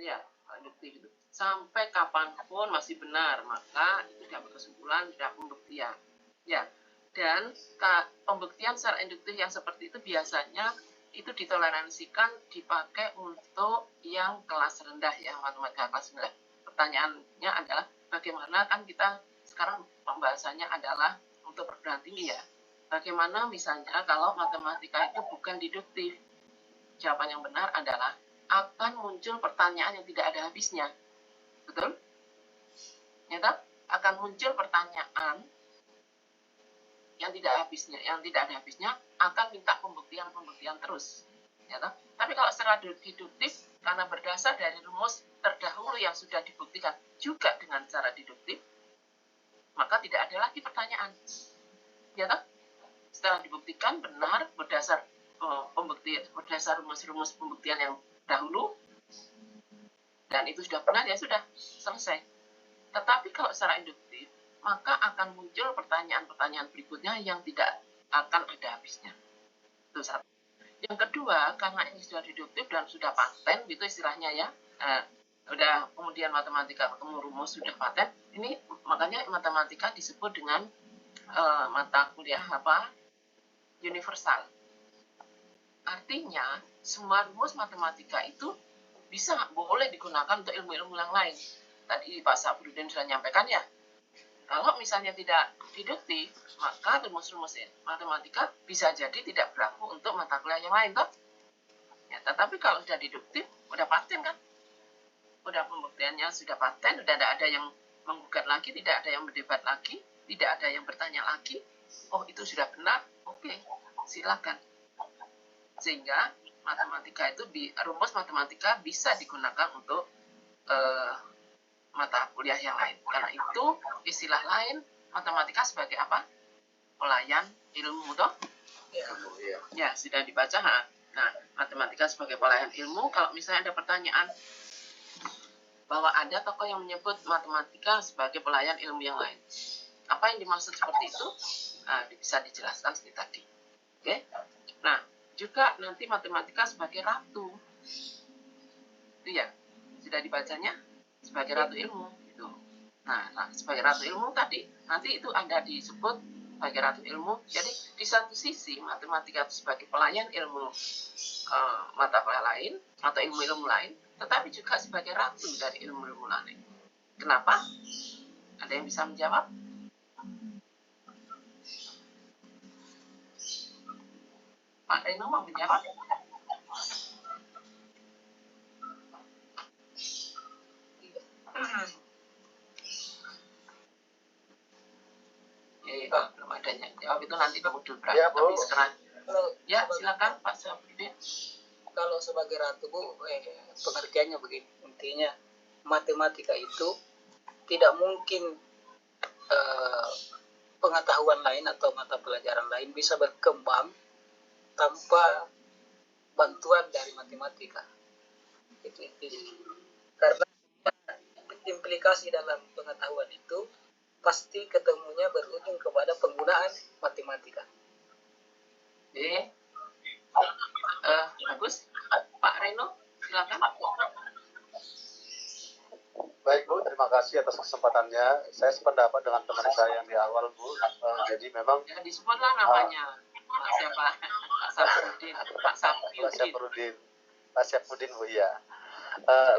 Ya, induktif itu sampai kapanpun masih benar, maka itu dapat kesimpulan tidak pembuktian. Ya, dan pembuktian secara induktif yang seperti itu biasanya itu ditoleransikan dipakai untuk yang kelas rendah ya, matematika kelas rendah. Pertanyaannya adalah bagaimana, kan kita sekarang pembahasannya adalah untuk perguruan tinggi ya. Bagaimana misalnya kalau matematika itu bukan deduktif? Jawaban yang benar adalah akan muncul pertanyaan yang tidak ada habisnya. Betul? Nyata akan muncul pertanyaan yang tidak ada habisnya akan minta pembuktian terus. Nyata? Tapi kalau secara deduktif, karena berdasar dari rumus terdahulu yang sudah dibuktikan juga dengan cara deduktif, maka tidak ada lagi pertanyaan. Nyata? Setelah dibuktikan benar berdasar berdasar rumus-rumus pembuktian yang dahulu, dan itu sudah benar, ya sudah selesai. Tetapi kalau secara induktif, maka akan muncul pertanyaan-pertanyaan berikutnya yang tidak akan ada habisnya. Itu satu. Yang kedua, karena ini sudah deduktif dan sudah paten, gitu istilahnya ya. Udah kemudian matematika ketemu rumus sudah paten. Ini makanya matematika disebut dengan mata kuliah universal. Artinya semua rumus matematika itu boleh digunakan untuk ilmu-ilmu yang lain. Tadi Pak Sabrudin sudah menyampaikan ya, kalau misalnya tidak deduktif, maka rumus-rumus matematika bisa jadi tidak berlaku untuk mata kuliah yang lain, toh? Ya, tetapi kalau sudah deduktif, udah paten kan? Udah pembuktiannya sudah paten, udah tidak ada yang menggugat lagi, tidak ada yang berdebat lagi, tidak ada yang bertanya lagi. Oh, itu sudah benar, oke, silakan. Sehingga rumus matematika bisa digunakan untuk mata kuliah yang lain. Karena itu istilah lain matematika sebagai apa? Pelayan ilmu, toh? Ya, sudah dibaca. Nah, matematika sebagai pelayan ilmu. Kalau misalnya ada pertanyaan bahwa ada tokoh yang menyebut matematika sebagai pelayan ilmu yang lain, apa yang dimaksud seperti itu? Bisa dijelaskan seperti tadi. Oke? Nah, juga nanti matematika sebagai ratu. Itu ya, sudah dibacanya sebagai ratu ilmu gitu. Nah, sebagai ratu ilmu tadi nanti itu ada disebut sebagai ratu ilmu. Jadi di satu sisi matematika itu sebagai pelayan ilmu mata kuliah lain atau ilmu-ilmu lain, tetapi juga sebagai ratu dari ilmu-ilmu lain. Kenapa? Ada yang bisa menjawab? Pak Reno mau menjawab? Belum ada yang jawab, itu nanti Pak Udul berapa. Ya, tapi sekarang ya silakan Pak Sabrudin. Kalau sebagai ratu, Bu, pengertiannya begini, intinya matematika itu tidak mungkin pengetahuan lain atau mata pelajaran lain bisa berkembang tanpa bantuan dari matematika. Itu intinya. Karena implikasi dalam pengetahuan itu pasti ketemunya berujung kepada penggunaan matematika. Bagus. Pak Reno, silakan. Baik Bu, terima kasih atas kesempatannya. Saya sependapat dengan teman saya yang di awal Bu. Jadi memang ya, disebutlah namanya. Siapa? Pak Sabrudin. Pak Syafruddin Bu, ya.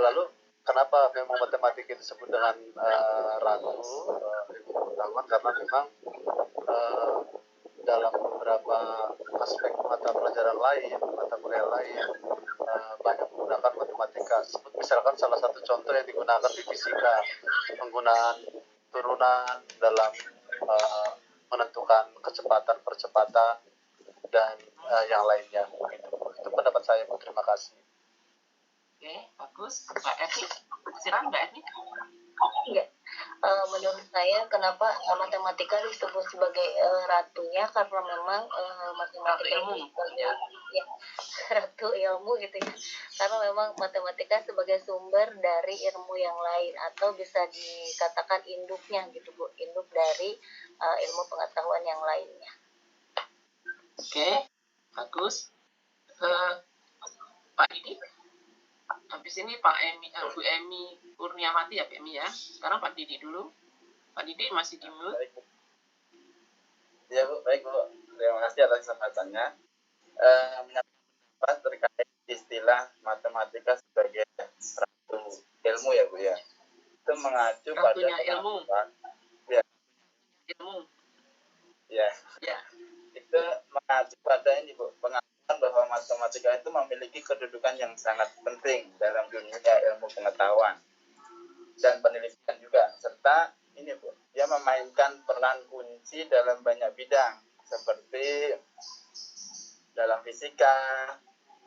Lalu kenapa memang matematika disebut dengan ratu ilmu pengetahuan? Karena memang dalam beberapa aspek mata pelajaran lain, mata kuliah lain, banyak menggunakan matematika. Misalkan salah satu contoh yang digunakan di fisika, penggunaan turunan dalam menentukan kecepatan, percepatan, dan yang lainnya. Itu pendapat saya, Bu. Terima kasih. Oke, bagus. Mbak Eti, silakan Mbak Eti. Ya, menurut saya kenapa matematika disebut sebagai ratunya, karena memang matematika ilmu, ya, ratu ilmu gitu ya, karena memang matematika sebagai sumber dari ilmu yang lain, atau bisa dikatakan induknya gitu Bu, induk dari ilmu pengetahuan yang lainnya. Oke, bagus. Pak Didi, Habis ini Pak Emi, Bu Emi Kurniawati ya, Pak Emi ya. Sekarang Pak Didi dulu. Pak Didi masih di mute. Baik, Bu. Ya, Bu. Baik, Bu. Terima kasih atas kesempatannya. Menyampaikan terkait istilah matematika sebagai ratu ilmu ya, Bu ya. Itu mengacu pada Ratunya ilmu. Ya, Ilmu. ya. Ya. Itu mengacu pada ini, Bu, pengakuan bahwa matematika itu memiliki kedudukan yang sangat penting dalam dunia ilmu pengetahuan dan penelitian juga, serta ini, Bu, dia memainkan peran kunci dalam banyak bidang seperti dalam fisika,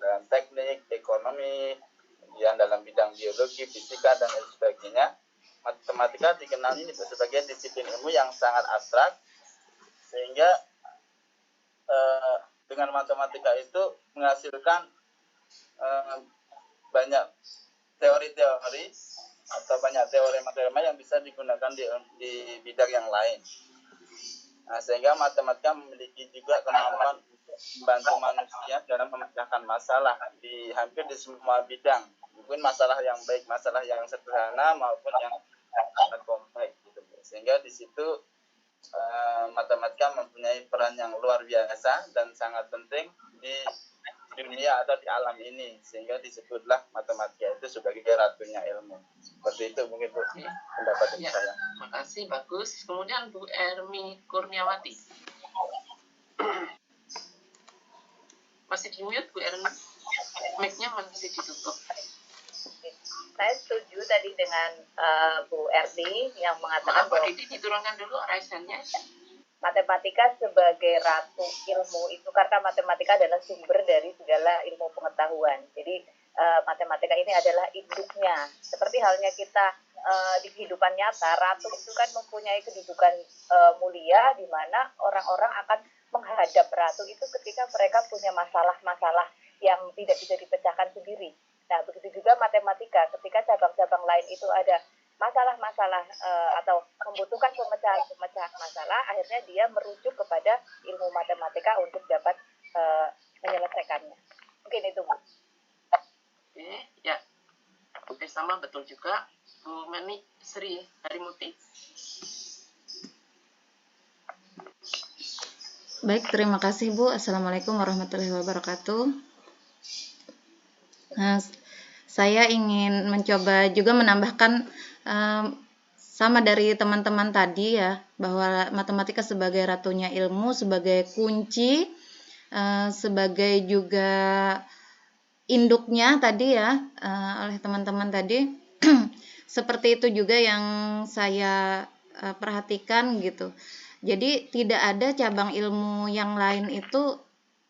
dalam teknik, ekonomi, kemudian dalam bidang biologi, fisika, dan lain sebagainya. Matematika dikenal ini sebagai disiplin ilmu yang sangat abstrak, sehingga dengan matematika itu menghasilkan banyak teori-teori atau banyak teorema-teorema yang bisa digunakan di bidang yang lain. Nah, sehingga matematika memiliki juga kemampuan membantu manusia dalam memecahkan masalah di hampir di semua bidang. Mungkin masalah yang baik, masalah yang sederhana maupun yang sangat kompleks gitu. Sehingga di situ matematika mempunyai peran yang luar biasa dan sangat penting di dunia atau di alam ini, sehingga disebutlah matematika itu sebagai ratunya ilmu. Seperti itu mungkin, Bu, pendapat Ya, saya. makasih, bagus. Kemudian Bu Ermi Kurniawati. Masih di mute, Bu Ermi? Mic-nya masih ditutup. Saya setuju tadi dengan Bu Erdi yang mengatakan Maaf, Pak bahwa Didi, diturunkan dulu raisannya. matematika sebagai ratu ilmu itu karena matematika adalah sumber dari segala ilmu pengetahuan. Jadi matematika ini adalah induknya. Seperti halnya kita di kehidupan nyata, ratu itu kan mempunyai kedudukan mulia di mana orang-orang akan menghadap ratu itu ketika mereka punya masalah-masalah yang tidak bisa dipecahkan sendiri. Nah, begitu juga matematika, ketika cabang-cabang lain itu ada masalah-masalah atau membutuhkan pemecahan masalah, akhirnya dia merujuk kepada ilmu matematika untuk dapat menyelesaikannya. Mungkin itu, Bu. Oke, ya. Oke, sama betul juga. Bu Meni Sri Harimuti. Baik, terima kasih Bu. Assalamualaikum warahmatullahi wabarakatuh. Nah, saya ingin mencoba juga menambahkan sama dari teman-teman tadi ya, bahwa matematika sebagai ratunya ilmu, sebagai kunci, sebagai juga induknya tadi ya, oleh teman-teman tadi. Seperti itu juga yang saya perhatikan gitu. Jadi tidak ada cabang ilmu yang lain itu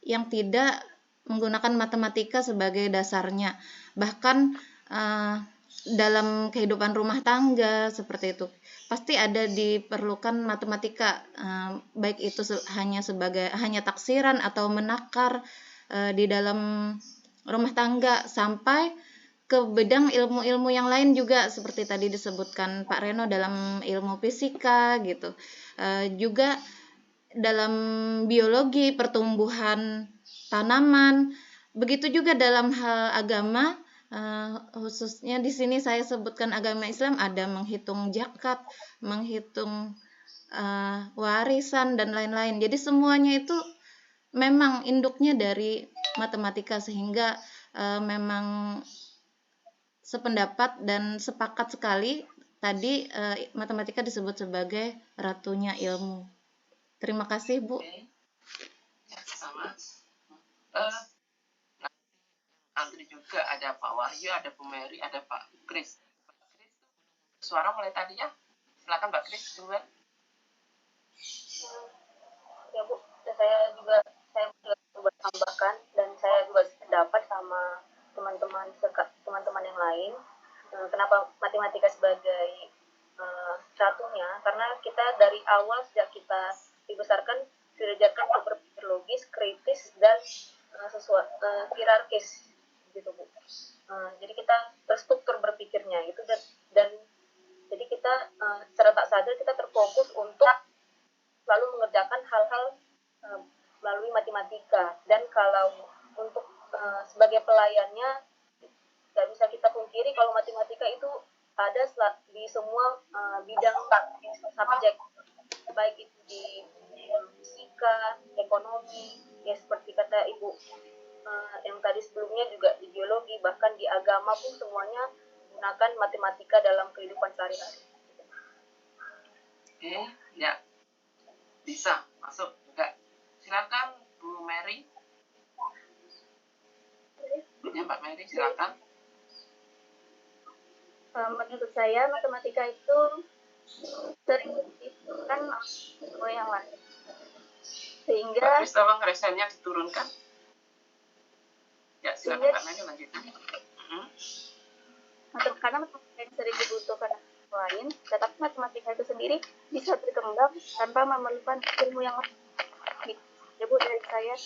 yang tidak menggunakan matematika sebagai dasarnya. Bahkan dalam kehidupan rumah tangga seperti itu pasti ada diperlukan matematika, baik itu hanya taksiran atau menakar di dalam rumah tangga, sampai ke bidang ilmu-ilmu yang lain juga seperti tadi disebutkan Pak Reno dalam ilmu fisika gitu, juga dalam biologi, pertumbuhan tanaman, begitu juga dalam hal agama, khususnya di sini saya sebutkan agama Islam, ada menghitung zakat, menghitung warisan dan lain-lain. Jadi semuanya itu memang induknya dari matematika, sehingga memang sependapat dan sepakat sekali tadi matematika disebut sebagai ratunya ilmu. Terima kasih, Bu. Oke. Ya, sama. Antri juga ada Pak Wahyu, ada Bu Mary, ada Pak Kris. Pak Kris suara mulai tadi ya. Silakan Pak Kris duluan. Ya, Bu, saya juga coba tambahkan, dan saya juga sependapat sama teman-teman yang lain. Kenapa matematika sebagai ratunya? Karena kita dari awal sejak kita dibesarkan diajarkan untuk berpikir logis, kritis, dan hierarkis gitu, Bu. Jadi kita terstruktur berpikirnya itu, dan jadi kita secara tak sadar kita terfokus untuk selalu mengerjakan hal-hal melalui matematika. Dan kalau untuk sebagai pelayannya nggak bisa kita kalau matematika itu ada di semua bidang subjek, baik itu di fisika, ekonomi, ya seperti kata Ibu yang tadi sebelumnya juga di biologi, bahkan di agama pun semuanya menggunakan matematika dalam kehidupan sehari-hari. Oke, ya bisa masuk juga. Silakan Bu Mary. Ya Mbak Mary, silakan. Menurut saya matematika itu sering dibutuhkan oleh yang lain, sehingga Bagus, tolong resennya diturunkan. Ya, silakan Mbak Mary lanjutkan. karena matematika yang sering dibutuhkan orang lain, tetapi matematika itu sendiri bisa berkembang tanpa memerlukan ilmu yang lain. Ya Bu, dari saya.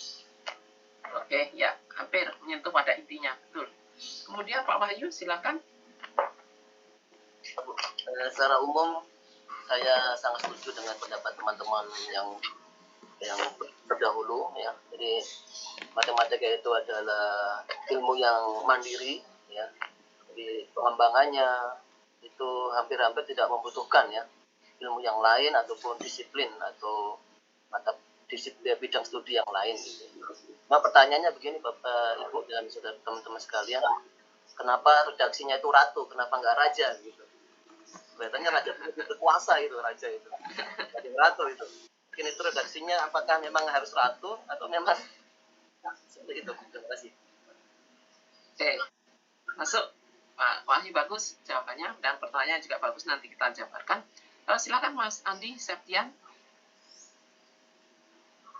Oke, ya, hampir menyentuh pada intinya, betul. Kemudian Pak Wahyu, silakan. Secara umum saya sangat setuju dengan pendapat teman-teman yang terdahulu ya. Jadi matematika itu adalah ilmu yang mandiri ya. Jadi pengembangannya itu hampir-hampir tidak membutuhkan ya ilmu yang lain ataupun disiplin atau mata disiplin bidang studi yang lain gitu. Nah, pertanyaannya begini Bapak Ibu dan saudara teman-teman sekalian, kenapa redaksinya itu ratu, kenapa nggak raja gitu? Kelihatannya raja itu berkuasa itu, raja itu. Jadi ratu itu. Mungkin itu redaksinya apakah memang harus ratu atau memang seperti itu. Terima kasih. Oke, masuk Pak Wahyu, bagus jawabannya dan pertanyaan juga bagus, nanti kita jabarkan. Silakan Mas Andi Septian.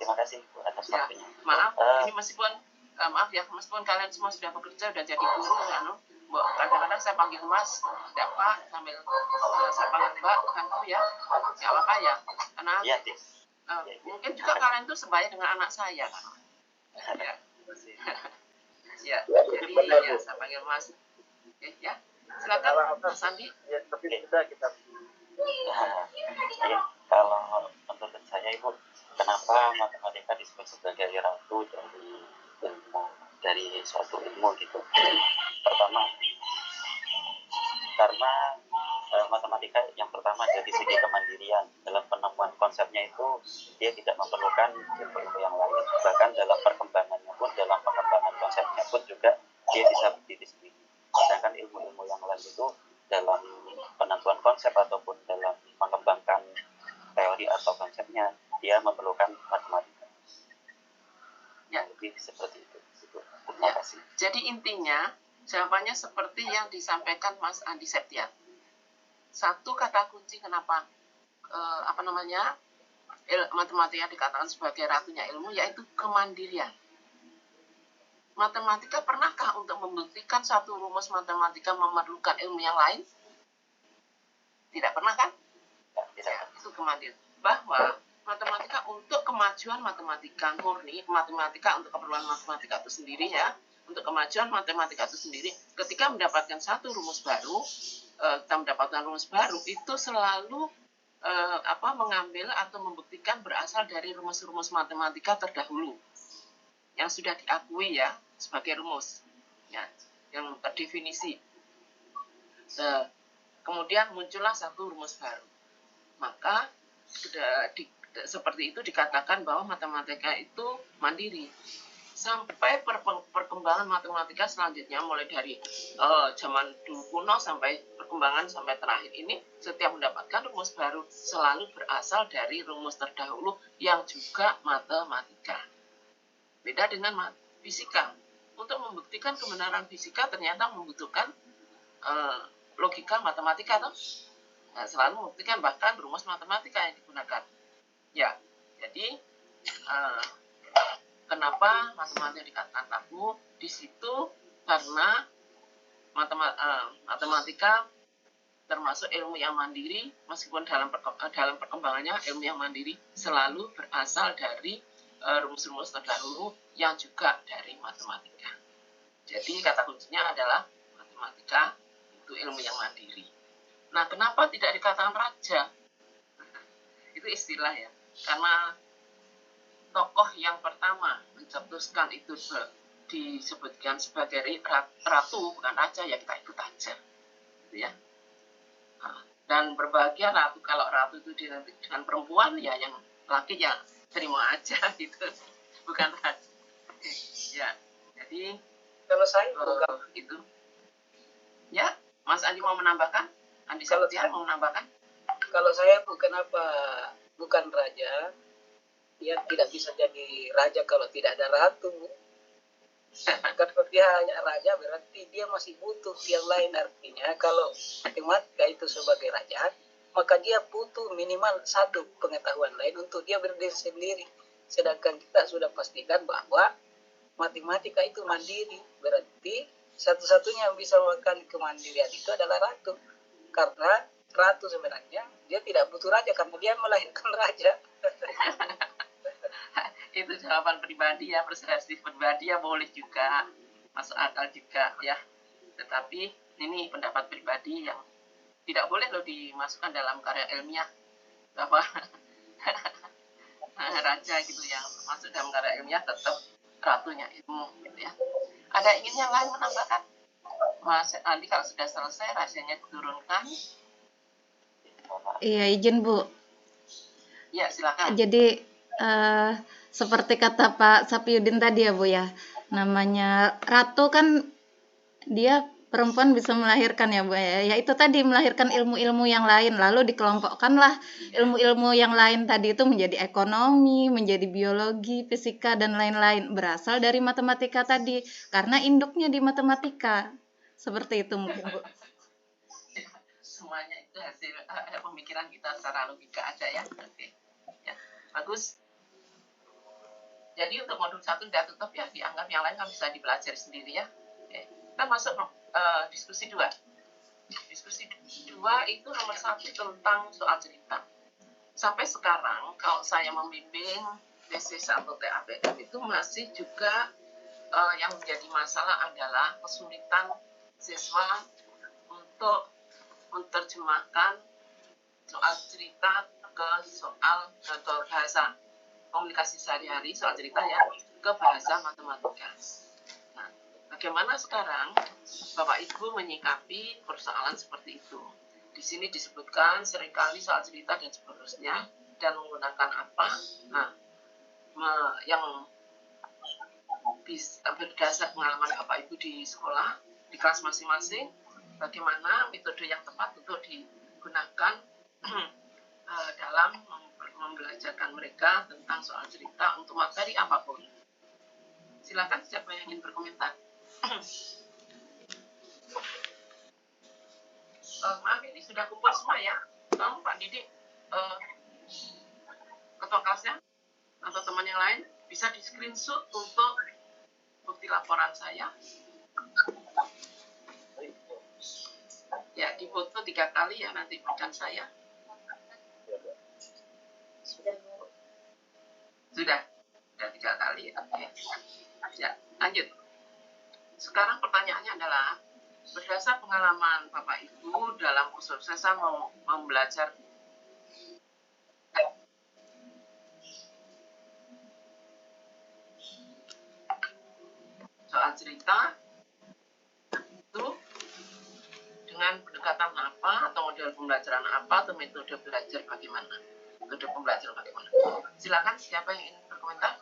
Terima kasih atas Ya, waktunya. maaf, ini meskipun meskipun kalian semua sudah bekerja dan jadi guru, kadang-kadang saya panggil Mas, tidak Pak, sambil saya panggil Mbak, kanku ya, nggak apa-apa ya, karena Ya, mungkin juga kalian itu sebaya dengan anak saya, kan? Ya, ya, jadi ya saya panggil Mas, oke ya, silakan Mas Andi. Ya, tapi kita ya, kalau menurut saya Ibu, kenapa matematika disebut sebagai ratu dari suatu ilmu gitu? Pertama, karena matematika yang pertama dari segi kemandirian dalam penemuan konsepnya itu dia tidak memerlukan ilmu yang lain, bahkan dalam perkembangannya pun, dalam pengembangan konsepnya pun juga dia bisa berdiri sendiri. Sedangkan ilmu-ilmu yang lain itu dalam penentuan konsep ataupun dalam mengembangkan teori atau konsepnya dia memerlukan matematika. Ya, lebih seperti itu. Terima kasih. Jadi intinya jawabannya seperti yang disampaikan Mas Andi Septian. Satu kata kunci kenapa matematika dikatakan sebagai ratunya ilmu, yaitu kemandirian. Matematika pernahkah untuk membuktikan suatu rumus matematika memerlukan ilmu yang lain? Tidak pernah kan? Ya, itu kemandirian. Bahwa matematika untuk kemajuan matematika murni, matematika untuk keperluan matematika itu sendiri ya, untuk kemajuan matematika itu sendiri, ketika mendapatkan satu rumus baru, kita mendapatkan rumus baru itu selalu mengambil atau membuktikan berasal dari rumus-rumus matematika terdahulu yang sudah diakui ya sebagai rumus ya, yang terdefinisi. Kemudian muncullah satu rumus baru, maka seperti itu dikatakan bahwa matematika itu mandiri. Sampai perkembangan matematika selanjutnya, mulai dari zaman dulu kuno sampai perkembangan sampai terakhir ini, setiap mendapatkan rumus baru selalu berasal dari rumus terdahulu yang juga matematika. Beda dengan fisika. Untuk membuktikan kebenaran fisika ternyata membutuhkan logika matematika, toh? Nah, selalu membuktikan bahkan rumus matematika yang digunakan. Ya, jadi kenapa matematika dikatakan ragu? Di situ karena matematika termasuk ilmu yang mandiri, meskipun dalam perkembangannya ilmu yang mandiri selalu berasal dari rumus-rumus terdahulu yang juga dari matematika. Jadi kata kuncinya adalah matematika itu ilmu yang mandiri. Nah, kenapa tidak dikatakan raja? Itu istilah ya, karena tokoh yang pertama mencetuskan itu disebutkan sebagai ratu bukan raja, ya kita ikut aja, gitu ya. Nah, dan berbahagia ratu, kalau ratu itu dengan perempuan, ya yang laki ya terima aja gitu, bukan raja. Ya, jadi Kalau saya bukan. gitu. Ya, Mas Andi mau menambahkan? Andi Kalau Septian mau menambahkan? Kalau saya bukan raja, dia tidak bisa jadi raja kalau tidak ada ratu. Kalau dia hanya raja berarti dia masih butuh yang lain. Artinya kalau matematika itu sebagai raja, maka dia butuh minimal satu pengetahuan lain untuk dia berdiri sendiri. Sedangkan kita sudah pastikan bahwa matematika itu mandiri, berarti satu-satunya yang bisa melakukan kemandirian itu adalah ratu. Karena ratu sebenarnya dia tidak butuh raja karena dia melahirkan raja. Itu jawaban pribadi ya, persepsi pribadi ya, boleh juga, masuk akal juga ya. Tetapi ini pendapat pribadi yang tidak boleh loh dimasukkan dalam karya ilmiah bahwa raja gitu yang masuk dalam karya ilmiah tetap ratunya ilmu gitu ya. Ada ingin yang lain menambahkan? Mas Andi kalau sudah selesai rahasianya diturunkan. Iya, izin Bu. Ya, silakan. Jadi seperti kata Pak Sapiudin tadi ya Bu ya, namanya ratu kan dia perempuan bisa melahirkan ya Bu ya. Ya itu tadi melahirkan ilmu-ilmu yang lain, lalu dikelompokkanlah ilmu-ilmu yang lain tadi itu menjadi ekonomi, menjadi biologi, fisika dan lain-lain, berasal dari matematika tadi karena induknya di matematika. Seperti itu mungkin Bu. Semuanya itu hasil pemikiran kita secara logika aja ya. Oke. Ya, bagus. Jadi untuk modul 1 sudah tutup ya, dianggap yang lain kan bisa dipelajari sendiri ya. Oke. Kita masuk diskusi 2. Diskusi 2 itu nomor 1 tentang soal cerita. Sampai sekarang kalau saya membimbing TC1 TAPK itu masih juga yang menjadi masalah adalah kesulitan siswa untuk menerjemahkan soal cerita ke soal atau bahasa komunikasi sehari-hari, soal cerita ya, ke bahasa matematika. Nah, bagaimana sekarang Bapak Ibu menyikapi persoalan seperti itu? Di sini disebutkan seringkali soal cerita dan seterusnya, dan menggunakan apa? Nah, yang bisa berdasar pengalaman Bapak Ibu di sekolah, di kelas masing-masing, bagaimana metode yang tepat untuk digunakan dalam membelajarkan mereka tentang soal cerita untuk materi apapun. Silakan siapa yang ingin berkomentar. Maaf ini sudah kumpul semua ya. Kamu Pak Didik, ketua kelasnya atau teman yang lain bisa di screenshot untuk bukti laporan saya. Ya, difoto 3 kali ya nanti bukan saya. Sudah 3 kali. Oke. Ya, lanjut. Sekarang pertanyaannya adalah, berdasar pengalaman Bapak Ibu dalam kesuksesan membelajar soal cerita itu dengan pendekatan apa atau model pembelajaran apa atau metode belajar bagaimana? Metode pembelajaran bagaimana? Silakan siapa yang ingin berkomentar?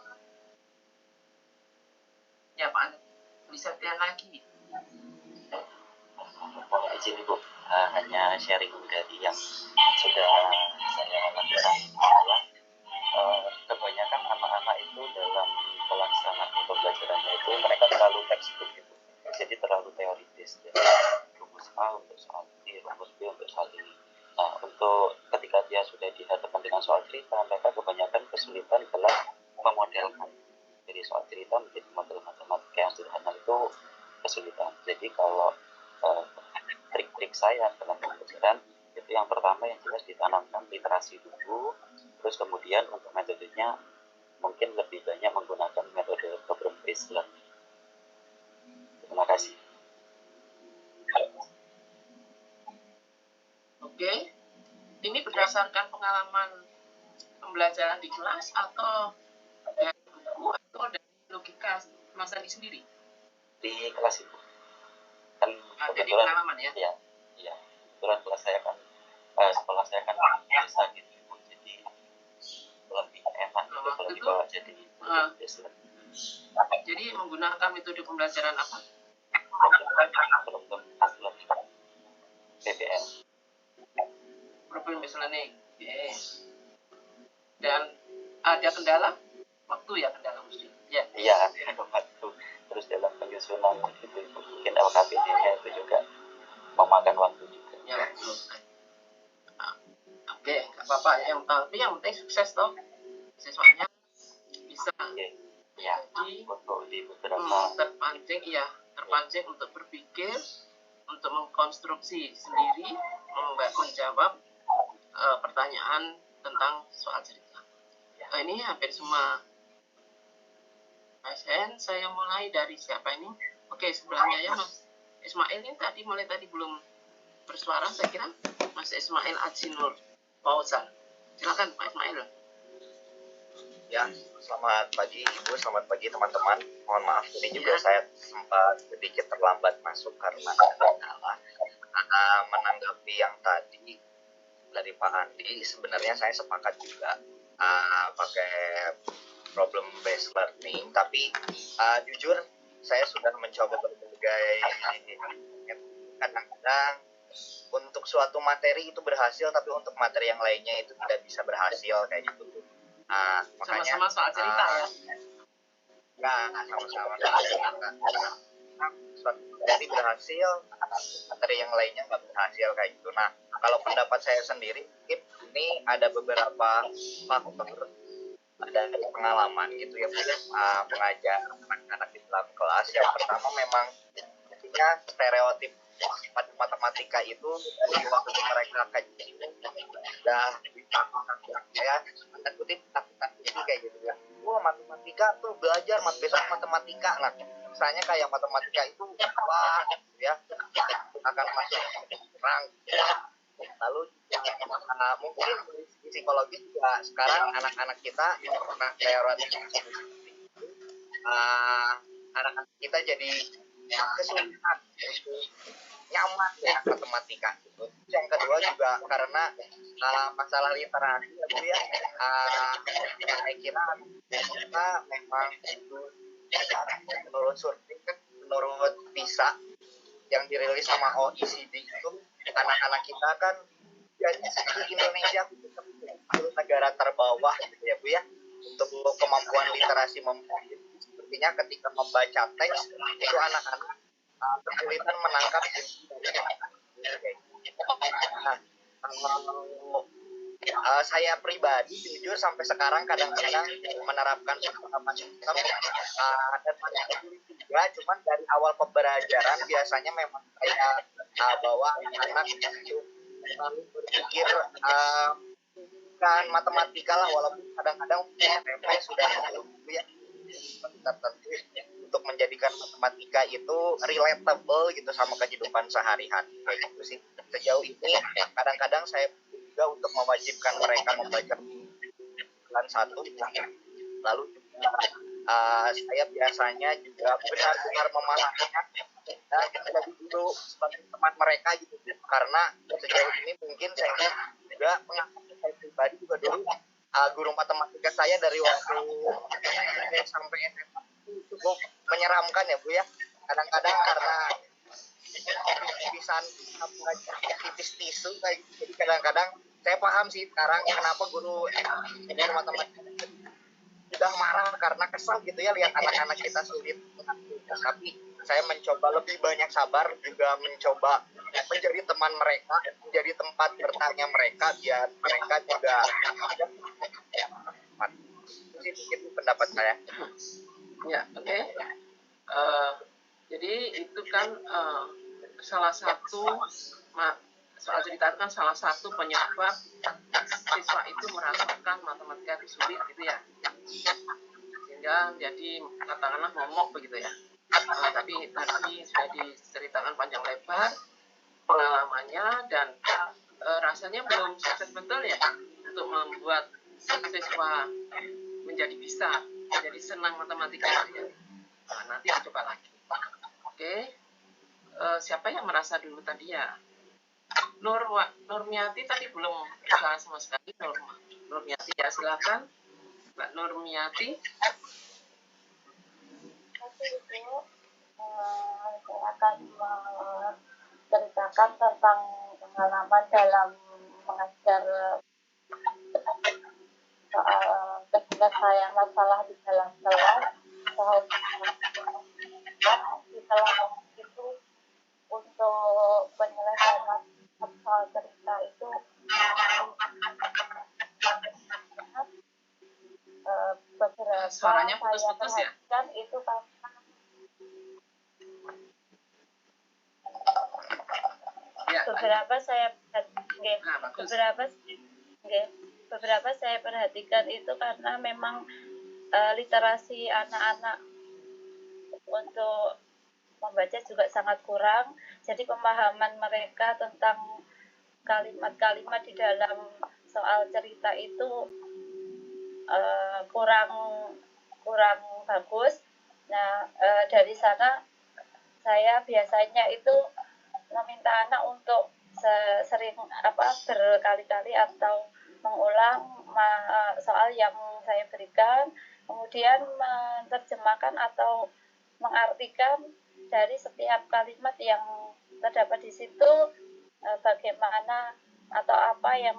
Ya Pak Andi, bisa lihat lagi. Mohon izin Ibu, hanya sharing dari yang sudah saya lakukan. Kebanyakan anak-anak itu dalam pelaksanaan pembelajarannya itu mereka terlalu textbook gitu, jadi terlalu teoritis. Jadi rumus A untuk soal ini, rumus B untuk soal ini. Nah, untuk ketika dia sudah dihadapkan dengan soal cerita, mereka kebanyakan kesulitan dalam memodelkan. Jadi soal cerita menjadi model matematika yang sederhana itu kesulitan. Jadi kalau trik-trik saya dalam pembelajaran itu yang pertama yang jelas ditanamkan literasi dulu, terus kemudian untuk metodenya mungkin lebih banyak menggunakan metode problem based learning. Terima kasih. Oke, ini berdasarkan pengalaman pembelajaran di kelas atau dari buku atau dari logika Mas Andi sendiri? di kelas itu kan Jadi kebetulan pengalaman ya. iya kebetulan kelas saya kan sekolah saya kan biasa gitu Ibu. Jadi lebih enak gitu Waktu kalau itu, dibawa jadi biasa jadi menggunakan metode pembelajaran apa? problem lebih PBL. Problem based learning. Oke. Dan ada kendala? Waktu ya kendala mesti. Ya. Iya, ada waktu. Terus dalam penyusunan gitu Ibu, mungkin LKPD-nya itu juga memakan waktu juga. Ya, betul. Oke, nggak apa-apa ya. Tapi yang penting sukses toh. Siswanya bisa. Oke. Ya, Jadi untuk di beberapa terpancing untuk berpikir, untuk mengkonstruksi sendiri, menjawab pertanyaan tentang soal cerita. Ini hampir semua ASN. Saya mulai dari siapa ini? Oke, sebelahnya ya Mas Ismail ini mulai tadi belum bersuara, saya kira Mas Ismail Ajinur Fauzan. Silakan Pak Ismail. Ya, selamat pagi Ibu, selamat pagi teman-teman. Mohon maaf, ini juga saya sempat sedikit terlambat masuk karena ada kendala. Menanggapi yang tadi dari Pak Andi, sebenarnya saya sepakat juga pakai problem based learning, tapi jujur saya sudah mencoba berbagai, kadang-kadang untuk suatu materi itu berhasil, tapi untuk materi yang lainnya itu tidak bisa berhasil kayak gitu. Makanya Sama-sama soal cerita ya. Enggak, sama-sama soal cerita. Suatu materi berhasil, materi yang lainnya nggak berhasil kayak gitu. Nah, kalau pendapat saya sendiri, mungkin ini ada beberapa faktor dari pengalaman gitu ya, mengajar anak-anak di dalam kelas. Yang pertama memang intinya stereotip pada matematika itu waktu mereka kecil udah ditakut-takut ya, tanda kutip takut-takut, jadi kayak gitu ya, matematika tuh belajar besok matematika. Nah, misalnya kayak matematika itu wah gitu ya, akan masuk kurang. Lalu mungkin dari segi psikologis juga sekarang anak-anak kita karena stereotip anak-anak kita jadi kesulitan untuk nyaman dengan matematika gitu. Yang kedua juga karena masalah literasi ya Bu ya, saya kira kita memang menurut survei kan, menurut PISA yang dirilis sama OECD itu anak-anak kita kan jadi di Indonesia negara terbawah gitu ya Bu ya, untuk kemampuan literasi sepertinya ketika membaca teks itu anak-anak kesulitan menangkap inti. Saya pribadi jujur sampai sekarang kadang-kadang menerapkan beberapa sistem dan sulit juga, cuman dari awal pembelajaran biasanya memang saya bawa anak itu berpikir kan matematika lah, walaupun kadang-kadang SMP sudah ya tertentu untuk menjadikan matematika itu relatable gitu sama kehidupan sehari-hari kayak gitu sih. Sejauh ini kadang-kadang saya juga untuk mewajibkan mereka membaca bulan 1, lalu saya biasanya juga benar-benar memahaminya dan jadi dulu sebagai teman mereka gitu, karena sejauh ini mungkin saya juga mengakui saya pribadi juga dulu guru matematika saya dari waktu sampai SMA cukup menyeramkan ya Bu ya. Kadang-kadang karena tulisan tipis tisu kayak gitu. Jadi kadang-kadang saya paham sih sekarang kenapa guru matematika sudah marah karena kesal gitu ya lihat anak-anak kita sulit. Tapi saya mencoba lebih banyak sabar, juga mencoba menjadi teman mereka, menjadi tempat bertanya mereka biar mereka juga itu pendapat saya. Ya, oke. Jadi itu kan salah satu soal cerita kan salah satu penyebab siswa itu merasakan matematika itu sulit gitu ya, sehingga jadi katakanlah momok begitu ya. Tapi tadi sudah diceritakan panjang lebar pengalamannya dan rasanya belum sukses betul ya untuk membuat siswa menjadi bisa, menjadi senang matematika ya. Nanti dicoba lagi. Oke, siapa yang merasa dulu tadi ya? Nurmiati tadi belum berusaha sama sekali. Nurmiati ya, silakan Mbak Nurmiati. Ibu, saya akan menceritakan tentang pengalaman dalam mengajar soal penyelesaian masalah di dalam kelas. Di kelas itu untuk penyelesaian soal cerita itu beberapa Suaranya saya putus-putus ya? perhatikan itu karena Ya, beberapa saya bagus. beberapa saya perhatikan itu karena memang literasi anak-anak untuk membaca juga sangat kurang, jadi pemahaman mereka tentang kalimat-kalimat di dalam soal cerita itu kurang bagus. Nah, dari sana saya biasanya itu meminta anak untuk sering berkali-kali atau mengulang soal yang saya berikan, kemudian menerjemahkan atau mengartikan dari setiap kalimat yang terdapat di situ, bagaimana atau apa yang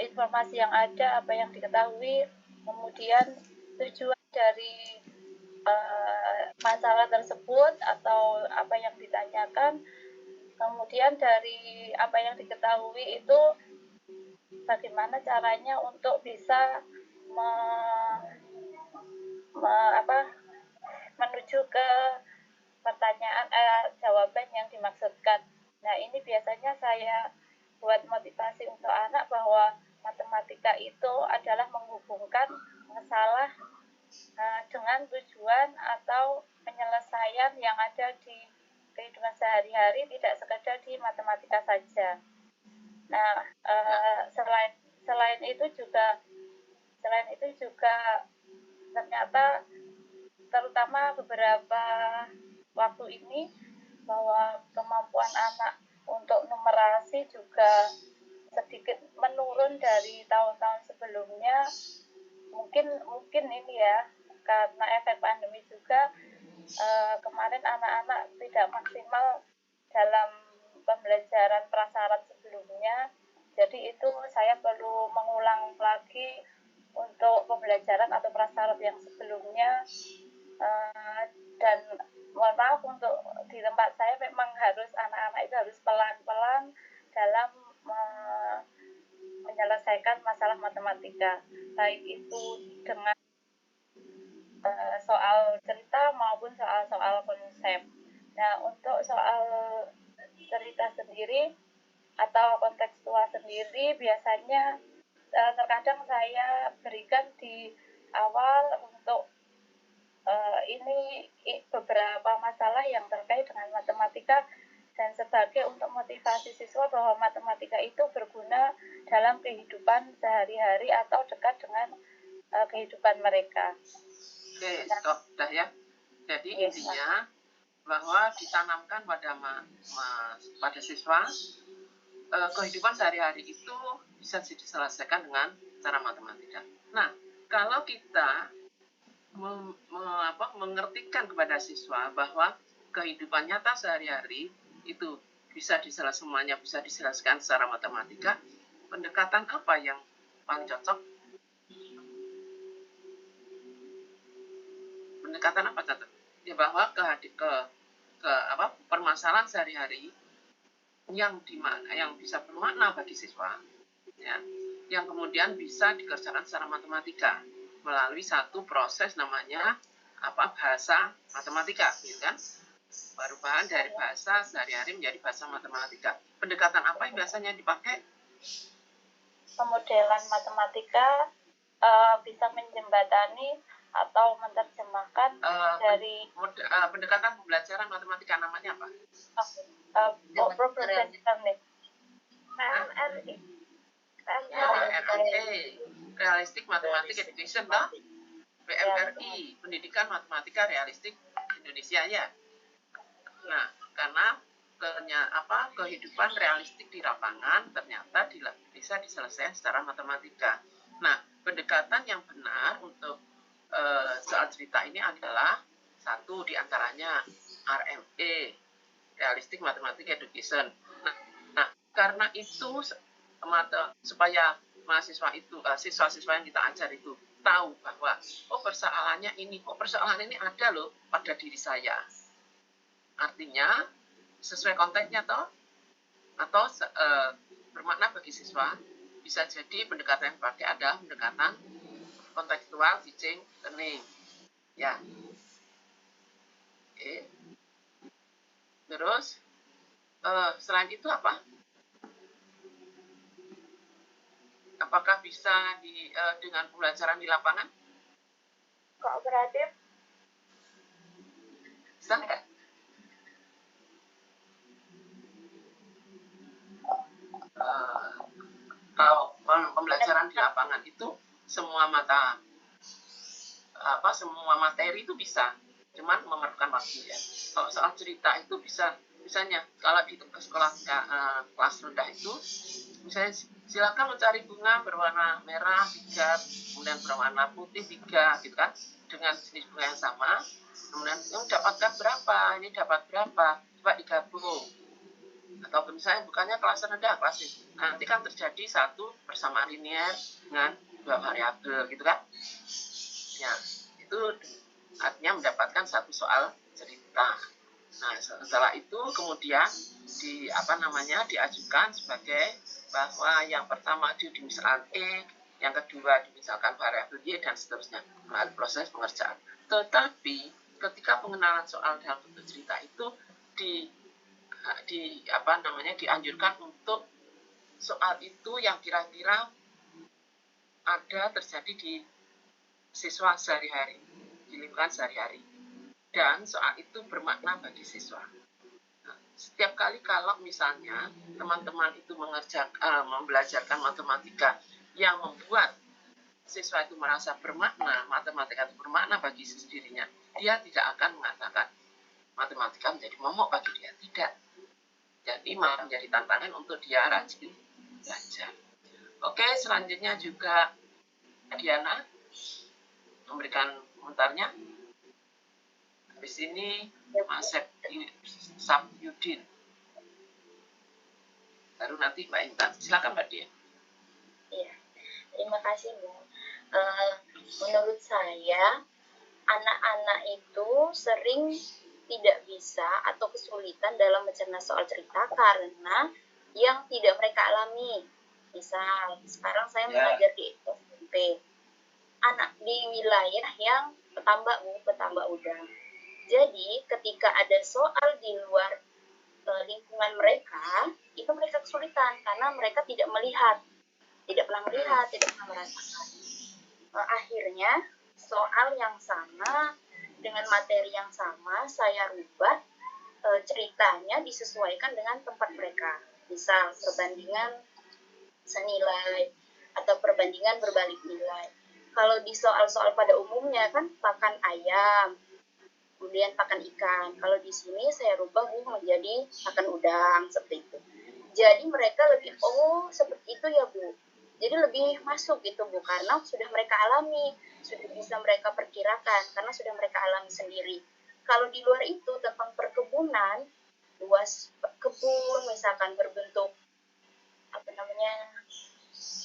informasi yang ada, apa yang diketahui, kemudian tujuan dari masalah tersebut atau apa yang ditanyakan, kemudian dari apa yang diketahui itu bagaimana caranya untuk bisa menuju ke pertanyaan jawaban yang dimaksudkan. Nah, ini biasanya saya buat motivasi untuk anak bahwa matematika itu adalah menghubungkan masalah dengan tujuan atau penyelesaian yang ada di kehidupan sehari-hari, tidak sekedar di matematika saja. Nah, selain itu juga ternyata terutama beberapa waktu ini bahwa kemampuan anak untuk numerasi juga sedikit menurun dari tahun-tahun sebelumnya. Mungkin ini ya karena efek pandemi juga, kemarin anak-anak tidak maksimal dalam pembelajaran prasyarat sebelumnya, jadi itu saya perlu mengulang lagi untuk pembelajaran atau prasyarat yang sebelumnya. Dan mohon maaf, untuk di tempat saya memang harus anak-anak itu harus pelan-pelan dalam menyelesaikan masalah matematika, baik itu dengan soal cerita maupun soal konsep. Nah, untuk soal cerita sendiri atau kontekstual sendiri biasanya terkadang saya berikan di awal untuk ini beberapa masalah yang terkait dengan matematika dan sebagai untuk motivasi siswa bahwa matematika itu berguna dalam kehidupan sehari-hari atau dekat dengan kehidupan mereka. Oke, stop dah ya. Jadi intinya bahwa ditanamkan pada siswa kehidupan sehari-hari itu bisa diselesaikan dengan cara matematika. Nah, kalau kita mengertikan kepada siswa bahwa kehidupan nyata sehari-hari itu semuanya bisa diselesaikan secara matematika, pendekatan apa yang paling cocok? Pendekatan apa cocok? Ya, bahwa permasalahan sehari-hari yang bisa bermakna bagi siswa, ya, yang kemudian bisa dikerjakan secara matematika melalui satu proses namanya bahasa matematika, gitu kan? Perubahan dari bahasa sehari-hari menjadi bahasa matematika. Pendekatan apa yang biasanya dipakai? Pemodelan matematika bisa menjembatani atau menerjemahkan dari pendekatan pembelajaran matematika namanya apa? Problem solving. Realistic Mathematics Education, PMRI, Pendidikan Matematika Realistik Indonesia, ya. Nah, karena kehidupan realistik di lapangan ternyata bisa diselesaikan secara matematika. Nah, pendekatan yang benar untuk soal cerita ini adalah satu diantaranya RME, Realistic Mathematics Education. Nah, karena itu supaya mahasiswa itu, siswa-siswa yang kita ajar itu tahu bahwa persoalannya ini, persoalan ini ada loh pada diri saya. Artinya sesuai konteksnya atau bermakna bagi siswa, bisa jadi pendekatan yang dipakai ada pendekatan kontekstual teaching learning, ya. Oke. Terus selain itu apa? Apakah bisa dengan pembelajaran di lapangan? Kooperatif. Bisa nggak? Kalau pembelajaran di lapangan itu semua materi itu bisa, cuman memerlukan waktu ya. Kalau soal cerita itu misalnya kalau di sekolah kelas rendah itu, misalnya silakan mencari bunga berwarna merah 3, kemudian berwarna putih 3, gitu kan, dengan jenis bunga yang sama. Kemudian yang dapatkan berapa, ini dapat berapa, coba digabung. Atau misalnya bukannya kelas rendah, kelas ini. Nanti kan terjadi satu persamaan linear dengan 2 variabel, gitu kan? Ya, itu artinya mendapatkan satu soal cerita. Nah, setelah itu kemudian diajukan sebagai bahwa yang pertama dimisalkan E, yang kedua dimisalkan variabel Y, dan seterusnya. Melalui proses pengerjaan. Tetapi ketika pengenalan soal dalam bentuk cerita itu dianjurkan untuk soal itu yang kira-kira ada terjadi di siswa sehari-hari, di lingkungan sehari-hari, dan soal itu bermakna bagi siswa. Setiap kali kalau misalnya teman-teman itu membelajarkan matematika yang membuat siswa itu merasa bermakna, matematika itu bermakna bagi dirinya, dia tidak akan mengatakan matematika menjadi momok bagi dia, tidak. Jadi malah menjadi tantangan untuk dia rajin belajar. Oke, selanjutnya juga Diana memberikan komentarnya. Habis ini Mas Samyudin. Baru nanti Mbak Intan. Silakan Mbak Dian. Iya, terima kasih Bu. Menurut saya, anak-anak itu sering tidak bisa atau kesulitan dalam mencerna soal cerita karena yang tidak mereka alami. Misal, sekarang saya mengajar di SMP. Anak di wilayah yang petambak udang. Jadi, ketika ada soal di luar lingkungan mereka, itu mereka kesulitan karena mereka tidak pernah melihat, tidak pernah merasakan. Akhirnya, soal yang sama dengan materi yang sama saya rubah ceritanya disesuaikan dengan tempat mereka. Misal perbandingan senilai atau perbandingan berbalik nilai. Kalau di soal-soal pada umumnya kan pakan ayam, kemudian pakan ikan. Kalau di sini saya rubah menjadi pakan udang, seperti itu. Jadi mereka lebih, seperti itu ya Bu. Jadi lebih masuk gitu Bu, karena sudah mereka alami, sudah bisa mereka perkirakan, karena sudah mereka alami sendiri. Kalau di luar itu tentang perkebunan, luas kebun misalkan berbentuk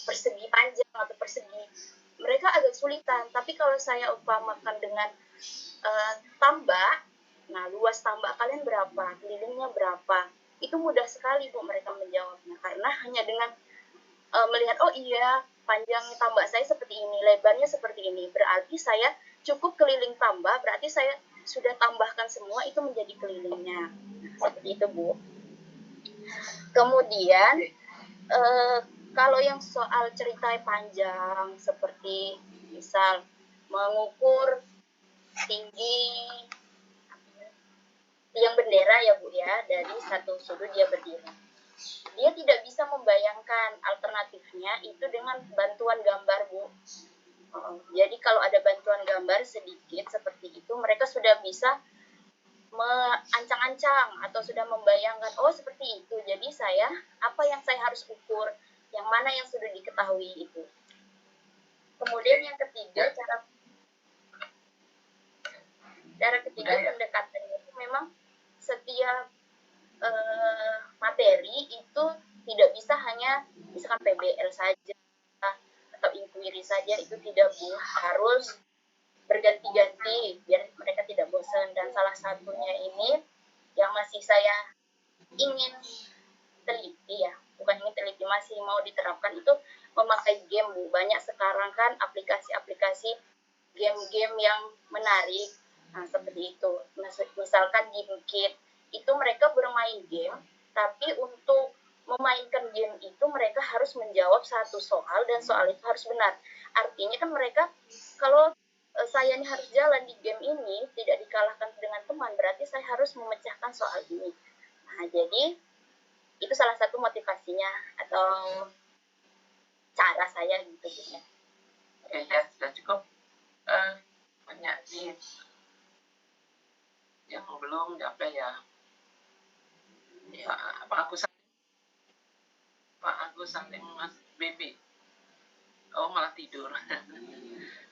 persegi panjang atau persegi, mereka agak sulitan. Tapi kalau saya umpamakan dengan tambak, nah luas tambak kalian berapa, kelilingnya berapa, itu mudah sekali Bu mereka menjawabnya, karena hanya dengan melihat, panjang tambak saya seperti ini, lebarnya seperti ini, berarti saya cukup keliling tambak, berarti saya sudah tambahkan semua itu menjadi kelilingnya. Seperti itu Bu. Kemudian kalau yang soal cerita panjang seperti misal mengukur tinggi tiang bendera ya Bu ya, dari satu sudut dia berdiri. Dia tidak bisa membayangkan alternatifnya itu dengan bantuan gambar Bu. Jadi kalau ada bantuan gambar sedikit seperti itu, mereka sudah bisa meancang-ancang atau sudah membayangkan, oh seperti itu, jadi saya apa yang saya harus ukur, yang mana yang sudah diketahui itu. Kemudian yang ketiga, cara ketiga pendekatannya itu memang setiap materi itu tidak bisa hanya misalkan PBL saja atau inquiry saja, itu tidak harus berganti-ganti biar mereka tidak bosan. Dan salah satunya ini yang masih saya ingin teliti ya, bukan ingin teliti, masih mau diterapkan, itu memakai game, Bu. Banyak sekarang kan aplikasi-aplikasi game-game yang menarik. Nah, seperti itu. Misalkan di Bukit, itu mereka bermain game, tapi untuk memainkan game itu mereka harus menjawab satu soal, dan soal itu harus benar. Artinya kan mereka, kalau saya ini harus jalan di game ini, tidak dikalahkan dengan teman, berarti saya harus memecahkan soal ini. Nah, jadi itu salah satu motivasinya atau cara saya gitu ya. Oke, ya sudah cukup. Banyak sih yang belum apa ya. Pak Agus Salim Mas Baby. Oh, malah tidur.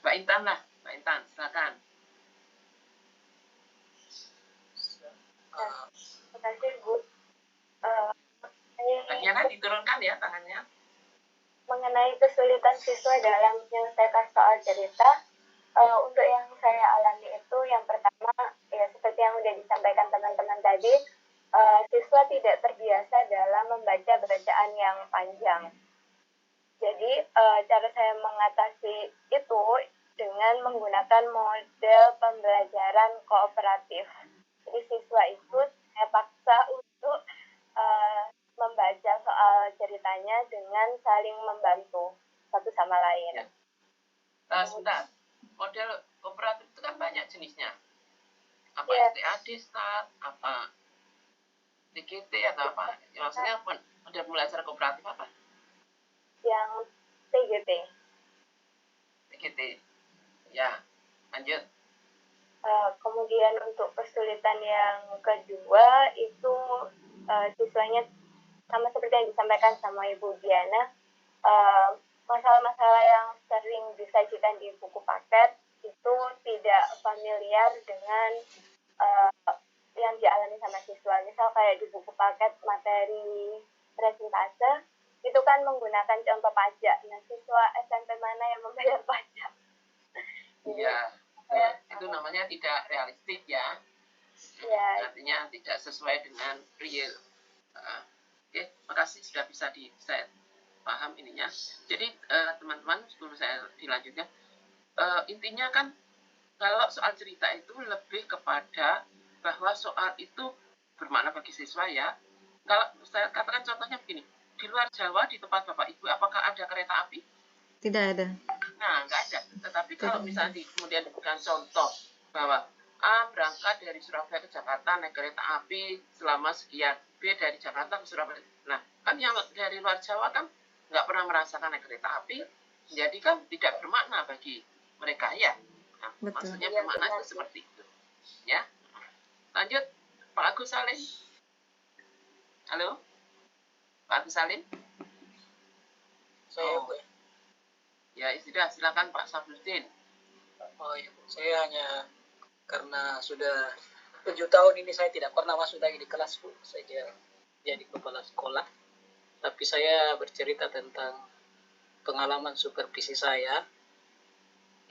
Mbak Intan lah, Mbak Intan, silakan. Terima kasih, Bu. Tangannya diturunkan ya tangannya. Mengenai kesulitan siswa dalam menyelesaikan soal cerita, untuk yang saya alami itu, yang pertama, ya seperti yang sudah disampaikan teman-teman tadi, siswa tidak terbiasa dalam membaca bacaan yang panjang. Jadi, cara saya mengatasi itu dengan menggunakan model pembelajaran kooperatif. Jadi, siswa itu saya paksa untuk membaca soal ceritanya dengan saling membantu satu sama lain. Ya. Sebentar, model kooperatif itu kan banyak jenisnya. Apa STAD, STAT, apa DGT atau apa? Ya, maksudnya model pembelajaran kooperatif apa? Yang TGT. TGT. Ya, lanjut. Kemudian untuk kesulitan yang kedua itu siswanya sama seperti yang disampaikan sama Ibu Diana, masalah-masalah yang sering disajikan di buku paket itu tidak familiar dengan yang dialami sama siswa. Misal kayak di buku paket materi presentase, itu kan menggunakan contoh pajak. Nah, siswa SMP mana yang membayar pajak? Iya, itu namanya tidak realistik ya. Artinya tidak sesuai dengan real. Oke, makasih sudah bisa saya paham ininya. Jadi teman-teman, sebelum saya dilanjutkan, intinya kan kalau soal cerita itu lebih kepada bahwa soal itu bermakna bagi siswa ya. Kalau saya katakan contohnya begini, di luar Jawa di tempat Bapak Ibu apakah ada kereta api? Tidak ada. Nah, nggak ada. Tetapi kalau misalnya kemudian diberikan contoh bahwa A berangkat dari Surabaya ke Jakarta naik kereta api selama sekian, B dari Jakarta ke Surabaya. Nah, kan yang dari luar Jawa kan nggak pernah merasakan naik kereta api, jadi kan tidak bermakna bagi mereka ya. Nah, maksudnya bermakna itu seperti itu. Ya. Lanjut, Pak Agus Salim. Halo, Pak Agus Salim. Saya Ya, sudah, silakan Pak Sabluddin. Oh ya, saya hanya karena sudah 7 tahun ini saya tidak pernah masuk lagi di kelas, Bu. Saya jadi kepala sekolah. Tapi saya bercerita tentang pengalaman supervisi saya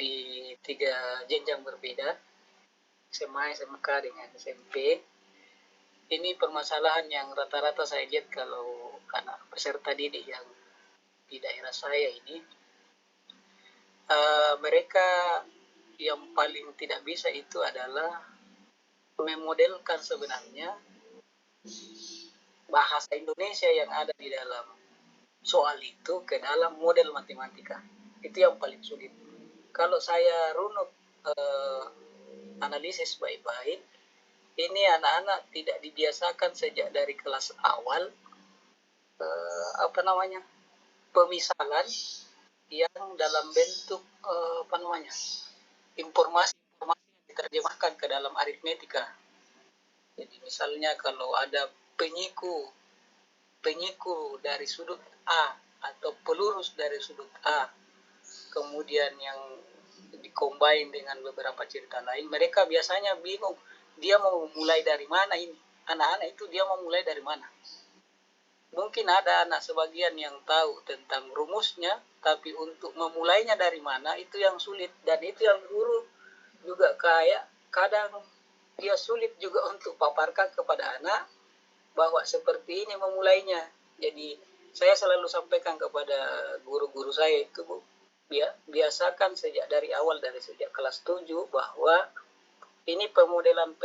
di 3 jenjang berbeda, SMA, SMK dengan SMP. Ini permasalahan yang rata-rata saya lihat kalau anak peserta didik yang di daerah saya ini, mereka yang paling tidak bisa itu adalah memodelkan sebenarnya bahasa Indonesia yang ada di dalam soal itu ke dalam model matematika. Itu yang paling sulit. Kalau saya runut analisis baik-baik, ini anak-anak tidak dibiasakan sejak dari kelas awal pemisalan yang dalam bentuk informasi yang diterjemahkan ke dalam aritmetika. Jadi misalnya kalau ada penyiku dari sudut A atau pelurus dari sudut A, kemudian yang dikombin dengan beberapa cerita lain, mereka biasanya bingung dia mau mulai dari mana ini. Anak-anak itu dia mau mulai dari mana. Mungkin ada anak sebagian yang tahu tentang rumusnya, tapi untuk memulainya dari mana itu yang sulit. Dan itu yang guru juga kayak kadang dia sulit juga untuk paparkan kepada anak bahwa seperti ini memulainya. Jadi saya selalu sampaikan kepada guru-guru saya itu, Bu, biasakan sejak dari awal, dari sejak kelas 7 bahwa ini pemodelan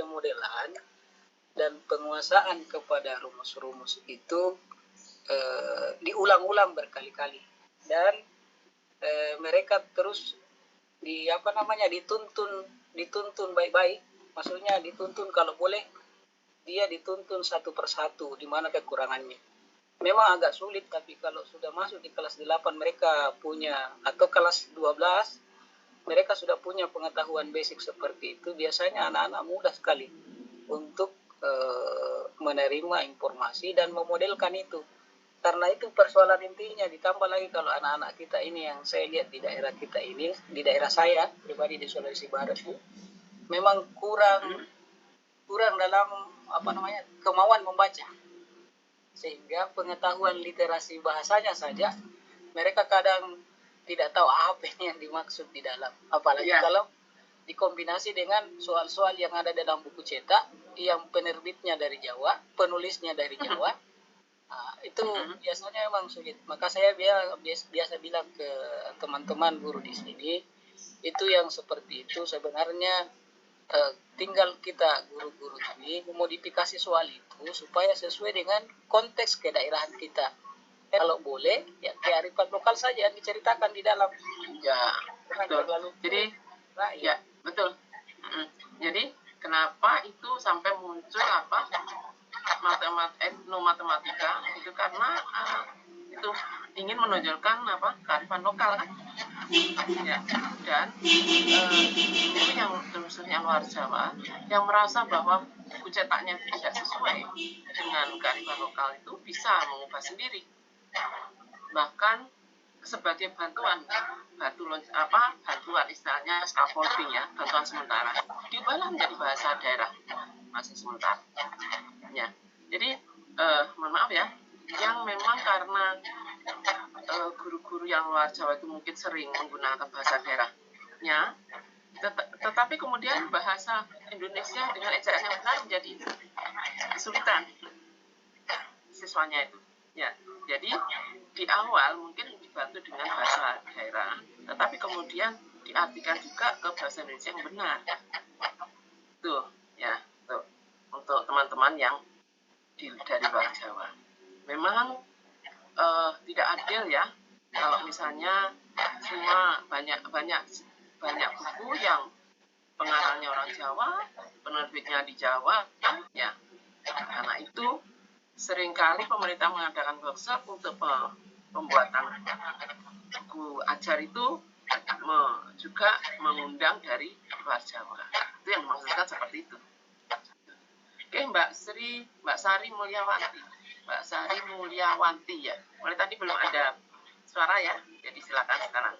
dan penguasaan kepada rumus-rumus itu diulang-ulang berkali-kali, dan mereka terus dituntun baik-baik. Maksudnya dituntun, kalau boleh dia dituntun satu persatu di mana kekurangannya. Memang agak sulit, tapi kalau sudah masuk di kelas 8 mereka punya, atau kelas 12 mereka sudah punya pengetahuan basic seperti itu, biasanya anak-anak mudah sekali untuk menerima informasi dan memodelkan itu. Karena itu persoalan intinya. Ditambah lagi kalau anak-anak kita ini yang saya lihat di daerah kita ini, di daerah saya pribadi di Sulawesi Barat, Bu, memang kurang dalam kemauan membaca, sehingga pengetahuan literasi bahasanya saja mereka kadang tidak tahu apa yang dimaksud di dalam, apalagi kalau dikombinasi dengan soal-soal yang ada dalam buku cetak yang penerbitnya dari Jawa, penulisnya dari Jawa. Itu biasanya memang sulit. Maka saya biasa bilang ke teman-teman guru di sini, itu yang seperti itu sebenarnya tinggal kita guru-guru ini memodifikasi soal itu supaya sesuai dengan konteks kedaerahan kita. Kalau boleh, ya kearifan lokal saja yang diceritakan di dalam. Ya, betul. Jadi, ya, betul. Jadi, kenapa itu sampai muncul etnomatematika itu karena itu ingin menonjolkan kearifan lokal kan, ya. Dan itu yang khususnya luar Jawa yang merasa bahwa buku cetaknya tidak sesuai dengan kearifan lokal itu bisa mengubah sendiri, bahkan sebagai bantuan istilahnya scaffolding, ya, bantuan sementara, diubahlah menjadi bahasa daerah masih sementara, ya. Jadi mohon maaf ya, yang memang karena guru-guru yang luar Jawa itu mungkin sering menggunakan bahasa daerahnya, tetapi kemudian bahasa Indonesia dengan ejaan yang benar menjadi kesulitan siswanya itu, ya. Jadi di awal mungkin dibantu dengan bahasa daerah, tetapi kemudian diartikan juga ke bahasa Indonesia yang benar. Tuh, ya, tuh. Untuk teman-teman yang dari luar Jawa, memang tidak adil ya kalau misalnya semua banyak buku yang pengarangnya orang Jawa, penerbitnya di Jawa, ya. Karena itu seringkali pemerintah mengadakan workshop untuk pembuatan buku ajar itu juga mengundang dari luar Jawa. Itu yang dimaksudkan seperti itu. Oke, Mbak Sari Mulyawanti, ya. Mulai tadi belum ada suara ya, jadi silakan sekarang.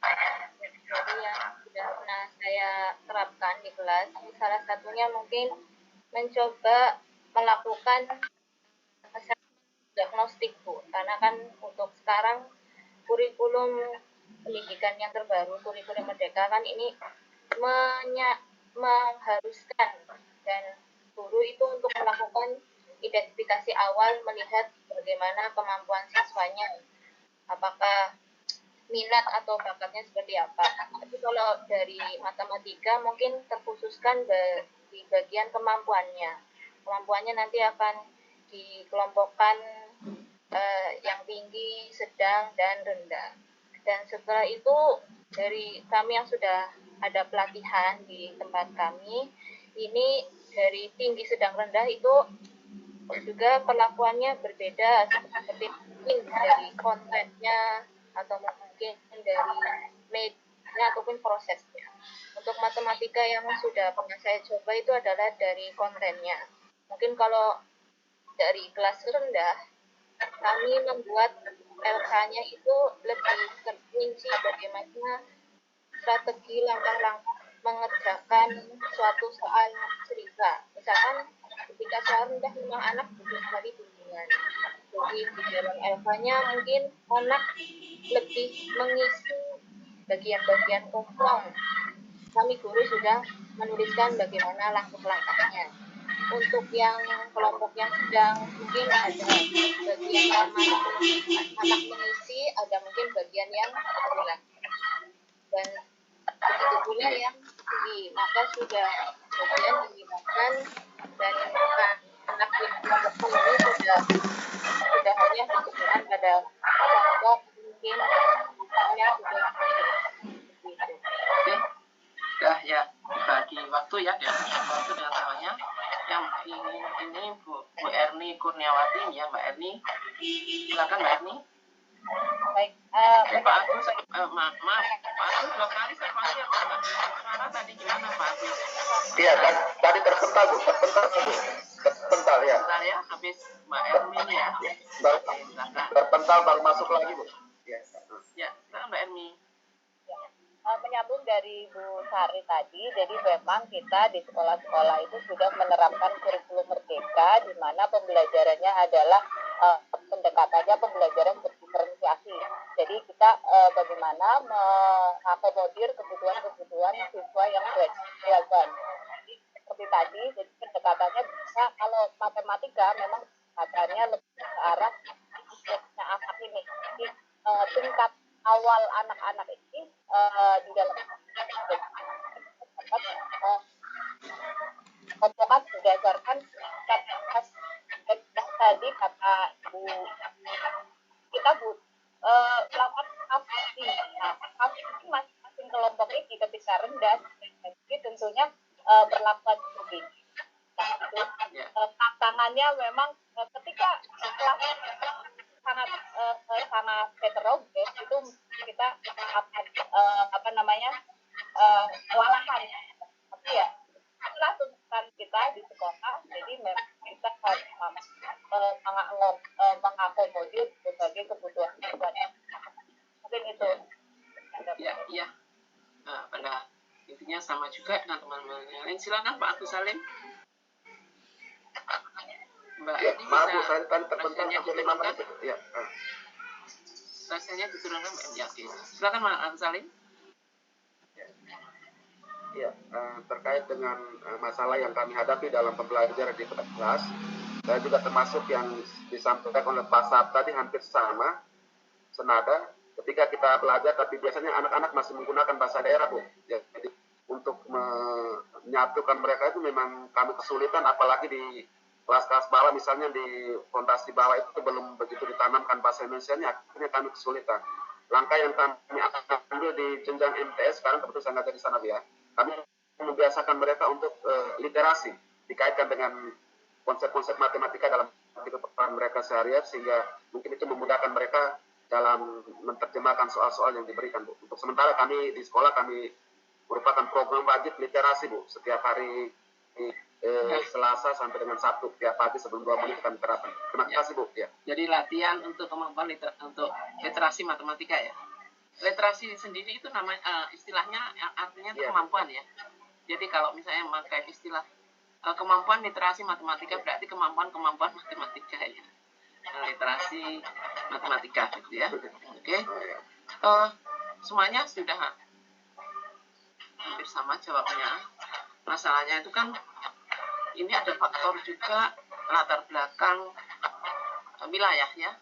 Jadi yang sudah pernah saya terapkan di kelas, salah satunya mungkin mencoba melakukan diagnostik, Bu. Karena kan untuk sekarang kurikulum pendidikan yang terbaru, kurikulum Merdeka kan ini mengharuskan dan guru itu untuk melakukan identifikasi awal, melihat bagaimana kemampuan siswanya, apakah minat atau bakatnya seperti apa. Tapi kalau dari matematika mungkin terkhususkan di bagian kemampuannya. Kemampuannya nanti akan dikelompokkan yang tinggi, sedang, dan rendah. Dan setelah itu dari kami yang sudah ada pelatihan di tempat kami, ini dari tinggi, sedang, rendah itu juga perlakuannya berbeda, seperti mungkin dari kontennya atau mungkin dari medianya ataupun prosesnya. Untuk matematika yang sudah pernah saya coba itu adalah dari kontennya. Mungkin kalau dari kelas rendah, kami membuat LK-nya itu lebih terperinci bagaimana strategi langkah-langkah mengerjakan suatu soal cerita. Misalkan ketika soal rendah memang anak butuh sekali bimbingan. Jadi di dalam LK-nya mungkin anak lebih mengisi bagian-bagian kosong. Kami guru sudah menuliskan bagaimana langkah-langkahnya. Untuk yang kelompok yang sedang mungkin ada bagian yang mana anak mengisi, ada mungkin bagian yang hilang. Dan begitu pula yang tinggi, maka sudah bagian dihilangkan dan anak yang kelompok ini sudah hanya digunakan pada contoh mungkin misalnya sudah begitu. Oke, dah ya bagi waktu ya waktu dengan namanya yang ingin ini Bu Erni Kurniawati ya, Mbak Erni, silakan Mbak Erni. Baik, Pak Agus, maaf Pak Agus 2 kali saya panggil Pak. Suara tadi gimana Pak Agus? Iya, tadi terpental Bu, terpental ya. Bentar ya, habis Mbak Erni ya. Silakan. Terpental baru masuk lagi Bu. Ya, silakan Mbak Erni. Menyambung dari Bu Sari tadi, jadi memang kita di sekolah-sekolah itu sudah menerapkan kurikulum merdeka, di mana pembelajarannya adalah pendekatannya pembelajaran berdiferensiasi. Jadi kita bagaimana mengakomodir kebutuhan-kebutuhan siswa yang beragam. Jadi seperti tadi, jadi pendekatannya bisa, kalau matematika memang pendekatannya lebih ke arah anak ini. Jadi tingkat awal anak-anak ini di dalam kompokan berdasarkan tadi kata Bu kita melakukan kapasi. Nah, kapasi masing-masing kelompok ini ketika rendah, jadi tentunya berlakukan seperti ini. Nah, itu tantangannya memang ketika kelas sangat heterogen itu kita akan kewalahan, tapi ya itulah tuntutan kita di sekolah. Jadi memang kita harus mengakomodir berbagai kebutuhan mungkin itu ya pada intinya sama juga dengan teman-teman yang lain. Silakan Pak Agus Salim. Mbak Ya, ini maaf Bu, bisa saya tadi terpental sampai 5 menit. Ya. Rasanya diturunkan Mbak ya, oke. Silakan Pak Agus Salim. Ya, terkait dengan masalah yang kami hadapi dalam pembelajaran di kelas, saya juga termasuk yang disampaikan oleh Pak Saab tadi hampir sama, senada. Ketika kita belajar, tapi biasanya anak-anak masih menggunakan bahasa daerah, Bu. Ya, jadi untuk menyatukan mereka itu memang kami kesulitan, apalagi di kelas-kelas bawah, misalnya di fondasi bawah itu belum begitu ditanamkan bahasa Indonesia-nya, akhirnya kami kesulitan. Langkah yang kami ambil di jenjang MTS, sekarang kebetulan saya ngajar di sana ya, kami membiasakan mereka untuk literasi, dikaitkan dengan konsep-konsep matematika dalam kehidupan mereka sehari-hari, sehingga mungkin itu memudahkan mereka dalam menerjemahkan soal-soal yang diberikan, Bu. Untuk sementara kami di sekolah, kami merupakan program wajib literasi, Bu. Setiap hari Selasa sampai dengan Sabtu, tiap pagi sebelum 2 menit kami terapkan. Terima kasih, Bu. Ya. Jadi latihan untuk kemampuan untuk literasi matematika ya. Literasi sendiri itu namanya istilahnya artinya itu kemampuan ya. Jadi kalau misalnya memakai istilah kemampuan literasi matematika berarti kemampuan matematika ya. Literasi matematika gitu ya. Oke. Semuanya sudah hampir sama jawabnya. Masalahnya itu kan ini ada faktor juga latar belakang wilayah ya.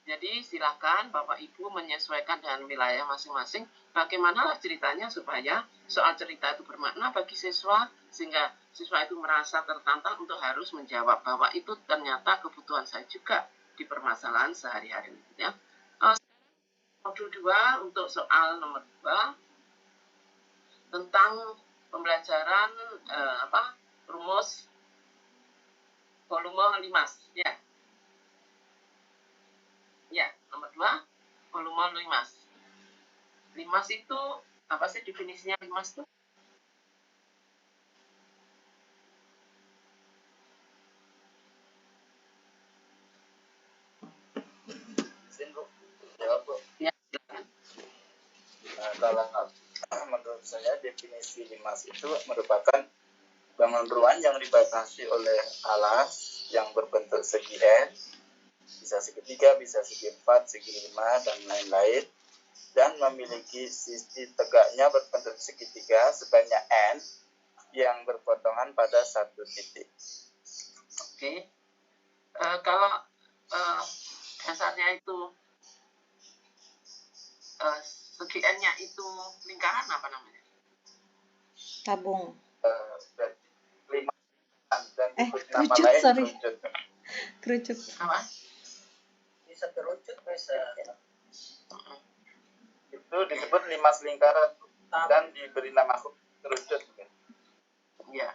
Jadi silakan Bapak Ibu menyesuaikan dengan wilayah masing-masing bagaimana ceritanya supaya soal cerita itu bermakna bagi siswa, sehingga siswa itu merasa tertantang untuk harus menjawab bahwa itu ternyata kebutuhan saya juga di permasalahan sehari-hari ya. Modul 2 untuk soal nomor 2 tentang pembelajaran rumus volume 5 ya. Ya, nomor 2 volume 5. 5 itu apa sih definisinya 5 itu? kalau menurut saya definisi limas itu merupakan bangun ruang yang dibatasi oleh alas yang berbentuk segi N, bisa segitiga, bisa segi 4, segi 5, dan lain-lain, dan memiliki sisi tegaknya berbentuk segitiga sebanyak N yang berpotongan pada satu titik. Oke. Kalau dasarnya itu segi N-nya itu lingkaran apa namanya? Tabung. Berarti 5 dan disebut nama kerucut, lain sorry. kerucut. Kerucut. Apa? Bisa kerucut, bisa. Itu disebut limas lingkaran dan diberi nama kerucut. Ya.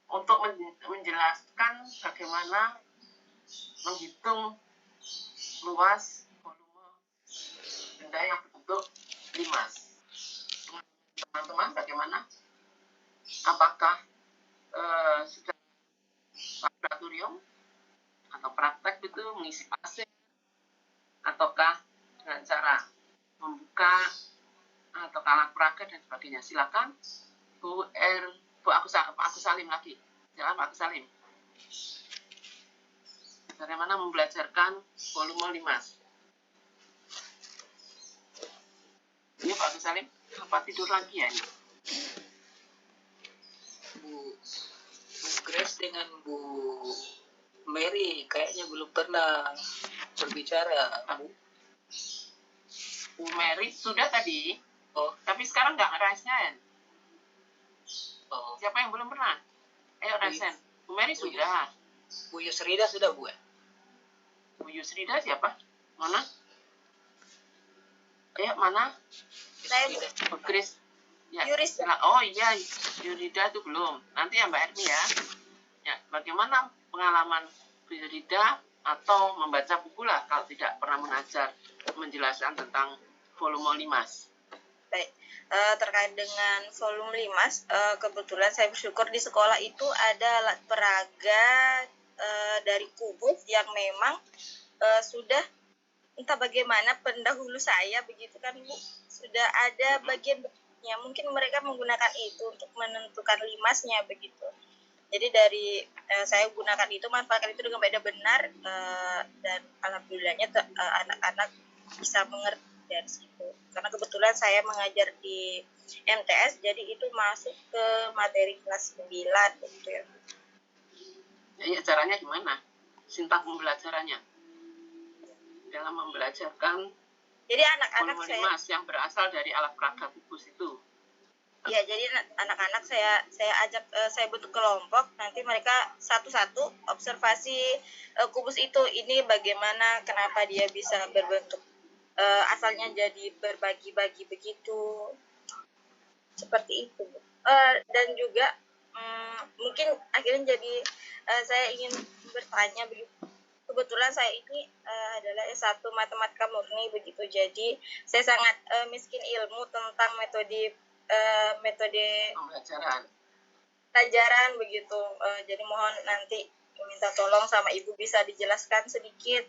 Untuk menjelaskan bagaimana menghitung luas volume benda yang berbentuk limas. Teman-teman bagaimana? Apakah secara laboratorium atau praktek itu mengisi pasir, ataukah dengan cara membuka atau alat peraga dan sebagainya? Silakan Bu Agus Salim lagi. Silakan Pak Agus Salim. Bagaimana membelajarkan volume limas? Ini Pak Agus Salim, apa tidur lagi ya ini? Bu Grace dengan Bu Mary kayaknya belum pernah berbicara, Bu. Bu Mary sudah tadi, Oh, tapi sekarang nggak ngerasain. Ya? oh. Siapa yang belum pernah? Ayo rasain. Bu Mary sudah. Bu Yusrida sudah, Bu. Bu Yusrida siapa? Mana? Ayo mana? Saya Bu Kris. Ya. Yuris. Oh iya, Yurida itu belum. Nanti ya Mbak Ermi ya. Ya, bagaimana pengalaman Bu Yurida atau membaca buku lah kalau tidak pernah mengajar menjelaskan tentang volume limas. Baik, terkait dengan volume limas, kebetulan saya bersyukur di sekolah itu ada alat peraga dari kubus yang memang sudah entah bagaimana pendahulu saya begitu kan Bu, sudah ada bagian-bagiannya, mungkin mereka menggunakan itu untuk menentukan limasnya begitu. Jadi dari saya gunakan itu, manfaatkan itu dengan baik dan benar, dan alhamdulillahnya anak-anak bisa mengerti dari situ. Karena kebetulan saya mengajar di MTS, jadi itu masuk ke materi kelas 9 gitu ya. Ya, caranya gimana? Sintak pembelajarannya dalam membelajarkan Jadi anak-anak volume saya limas yang berasal dari alat peraga kubus itu. ya, jadi anak-anak saya ajak, saya bentuk kelompok, nanti mereka satu-satu observasi kubus itu, ini bagaimana, kenapa dia bisa berbentuk, asalnya jadi berbagi-bagi begitu, seperti itu. Dan juga mungkin akhirnya jadi saya ingin bertanya begitu. Kebetulan saya ini adalah S1 matematika murni begitu, jadi saya sangat miskin ilmu tentang metode pelajaran begitu. Jadi mohon nanti minta tolong sama Ibu bisa dijelaskan sedikit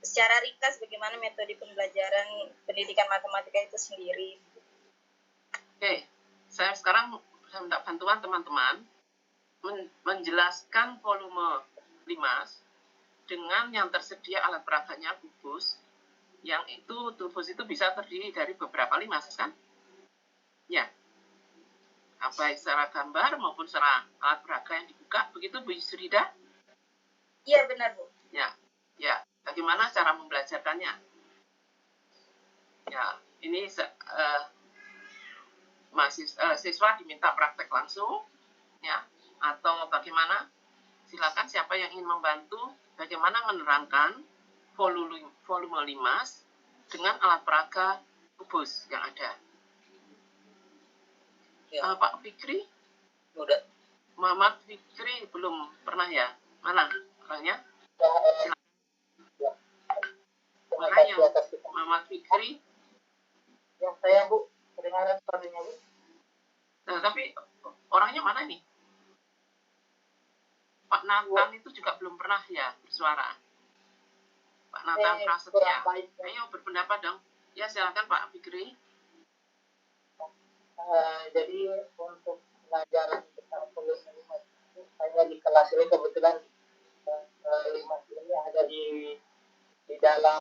secara ringkas bagaimana metode pembelajaran pendidikan matematika itu sendiri. Oke, saya sekarang minta bantuan teman-teman menjelaskan volume limas dengan yang tersedia alat peraganya kubus, yang itu kubus itu bisa terdiri dari beberapa limas kan? Ya, baik secara gambar maupun secara alat peraga yang dibuka, begitu Bu Yusrida? Iya benar Bu. Ya, bagaimana cara membelajarkannya? Ya, ini siswa diminta praktek langsung, ya, atau bagaimana? Silakan siapa yang ingin membantu bagaimana menerangkan volume limas dengan alat peraga kubus yang ada. Ya. Pak Fikri? Udah. Muhammad Fikri belum pernah ya? Mana orangnya? Mana yang Muhammad Fikri? Yang saya Bu, kedengaran suaranya Bu. Nah, tapi orangnya mana nih? Pak Nathan itu juga belum pernah ya bersuara. Pak Nathan Prasetya. Ayo berpendapat dong. Ya silakan Pak Fikri. Jadi untuk pelajaran tentang volume limas itu saya di kelas ini kebetulan limas ini ada di dalam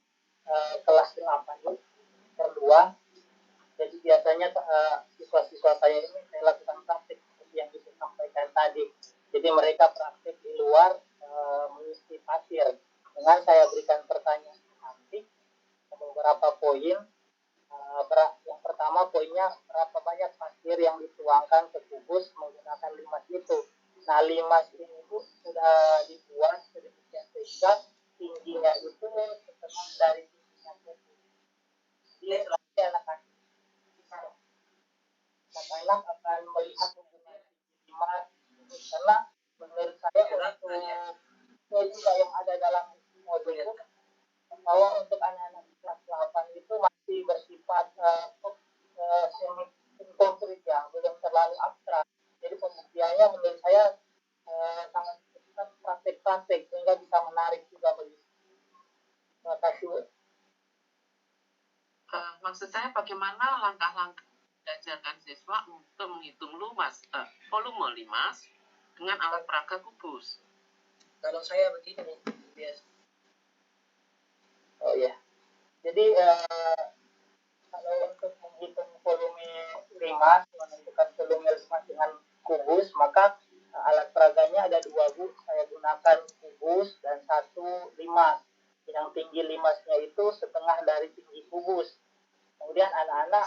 kelas 8 kedua. Jadi biasanya siswa-siswa saya ini saya lakukan praktik seperti yang disampaikan tadi. Jadi mereka praktik di luar mengisi pasir. Dengan saya berikan pertanyaan nanti beberapa poin. Yang pertama poinnya berapa banyak pasir yang dituangkan ke kubus menggunakan limas itu. Nah limas ini itu sudah dibuat sedemikian sehingga tingginya itu setengah dari tingginya kubus. Dia selalu anak-anak akan melihat hubungan limas karena menurut saya untuk juga yang ada dalam modul itu bahwa untuk anak-anak kelas 8 itu masih bersifat semi konkret ya, belum terlalu abstrak. Jadi pembuktiannya menurut saya sangat praktik-praktik sehingga bisa menarik juga bagi. Terima kasih. Maksud saya bagaimana langkah-langkah belajarkan siswa untuk menghitung volume limas dengan alat peraga kubus. Kalau saya begini, biasa. Oh ya, jadi kalau untuk menghitung volume limas, menentukan volume limas dengan kubus, maka alat peraganya ada 2 Bu. Saya gunakan kubus dan 1 limas. Yang tinggi limasnya itu setengah dari tinggi kubus. Kemudian anak-anak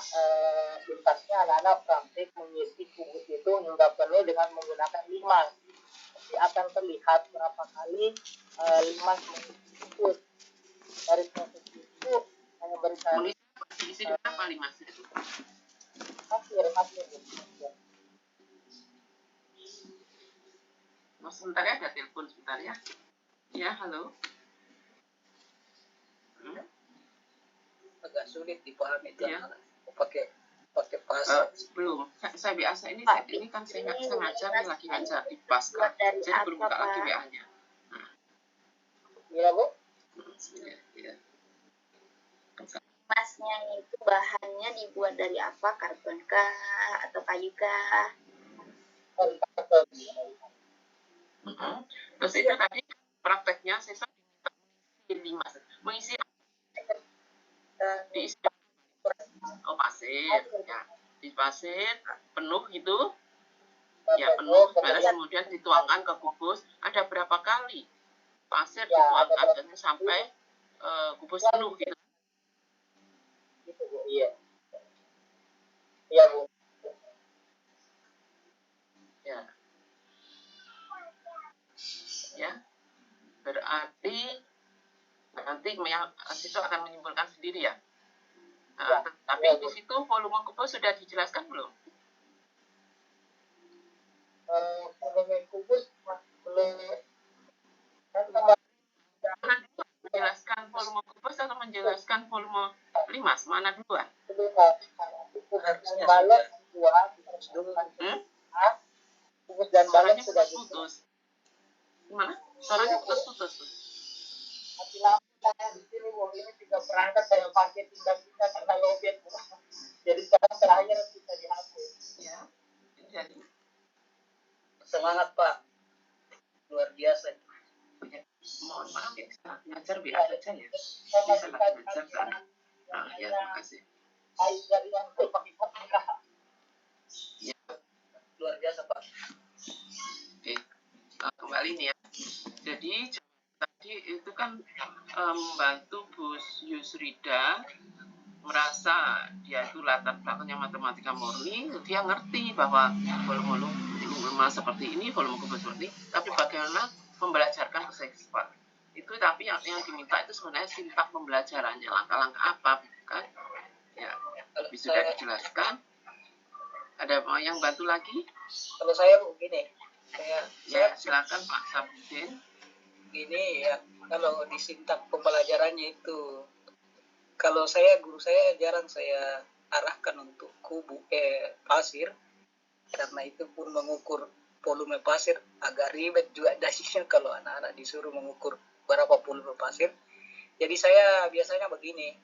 sintaksnya anak-anak praktik mengisi kubus itu hingga penuh dengan menggunakan limas. Nanti akan terlihat berapa kali limas mengisi kubus. Dari proses itu saya berikan mengisi berapa limas itu? Hampir. Sebentar ya, ada telepon sebentar ya. Ya, halo. Agak sulit dipahami itu. Ya. Pakai pasar. Belum. Saya biasa ini kan saya ngajar nih, lagi ngajar di Pasca. Jadi belum buka lagi WA-nya. Iya, Bu. Ya. Limasnya itu bahannya dibuat dari apa? Karbon kah atau kayu kah? Terus itu tadi prakteknya siswa mengisi diisi pasir ya, di pasir penuh gitu ya, penuh kemudian dituangkan ke kubus. Ada berapa kali pasir dituangkan sampai kubus penuh gitu? Gitu Bu, iya Bu. Ya, berarti nanti siswa akan menyimpulkan sendiri ya. Tapi di situ volume kubus sudah dijelaskan belum? Volume kubus belum. Menjelaskan volume kubus atau menjelaskan volume limas? Mana dua? Harusnya balok dua. Kubus dan balok sudah putus. Gimana? Suaranya putus. Mati lampu saya di sini Bu. Ini 3 perangkat saya pakai tidak bisa karena lobet Bu. Jadi sekarang terakhir bisa dihapus. Ya. Jadi semangat Pak. Luar biasa. Ya. Mohon maaf ya, salah ngajar biar saja ya. Salah ngajar kan. Ya, terima kasih. Air dari yang pakai kotak. Ya. Luar biasa Pak. Oke. Kembali nih ya. Jadi tadi itu kan membantu Bu Yusrida merasa dia itu latar belakangnya matematika murni, dia ngerti bahwa volume seperti ini, volume kubus seperti ini, tapi bagaimana membelajarkan ke siswa itu. Tapi yang diminta itu sebenarnya sintak pembelajarannya, langkah-langkah apa kan ya, sudah dijelaskan. Ada yang bantu lagi? Kalau saya begini, saya silakan Pak Sabudin. Ini ya, kalau di sintak pembelajarannya itu, kalau guru saya jarang saya arahkan untuk pasir, karena itu pun mengukur volume pasir agak ribet juga dasinya kalau anak-anak disuruh mengukur berapa volume pasir. Jadi saya biasanya begini,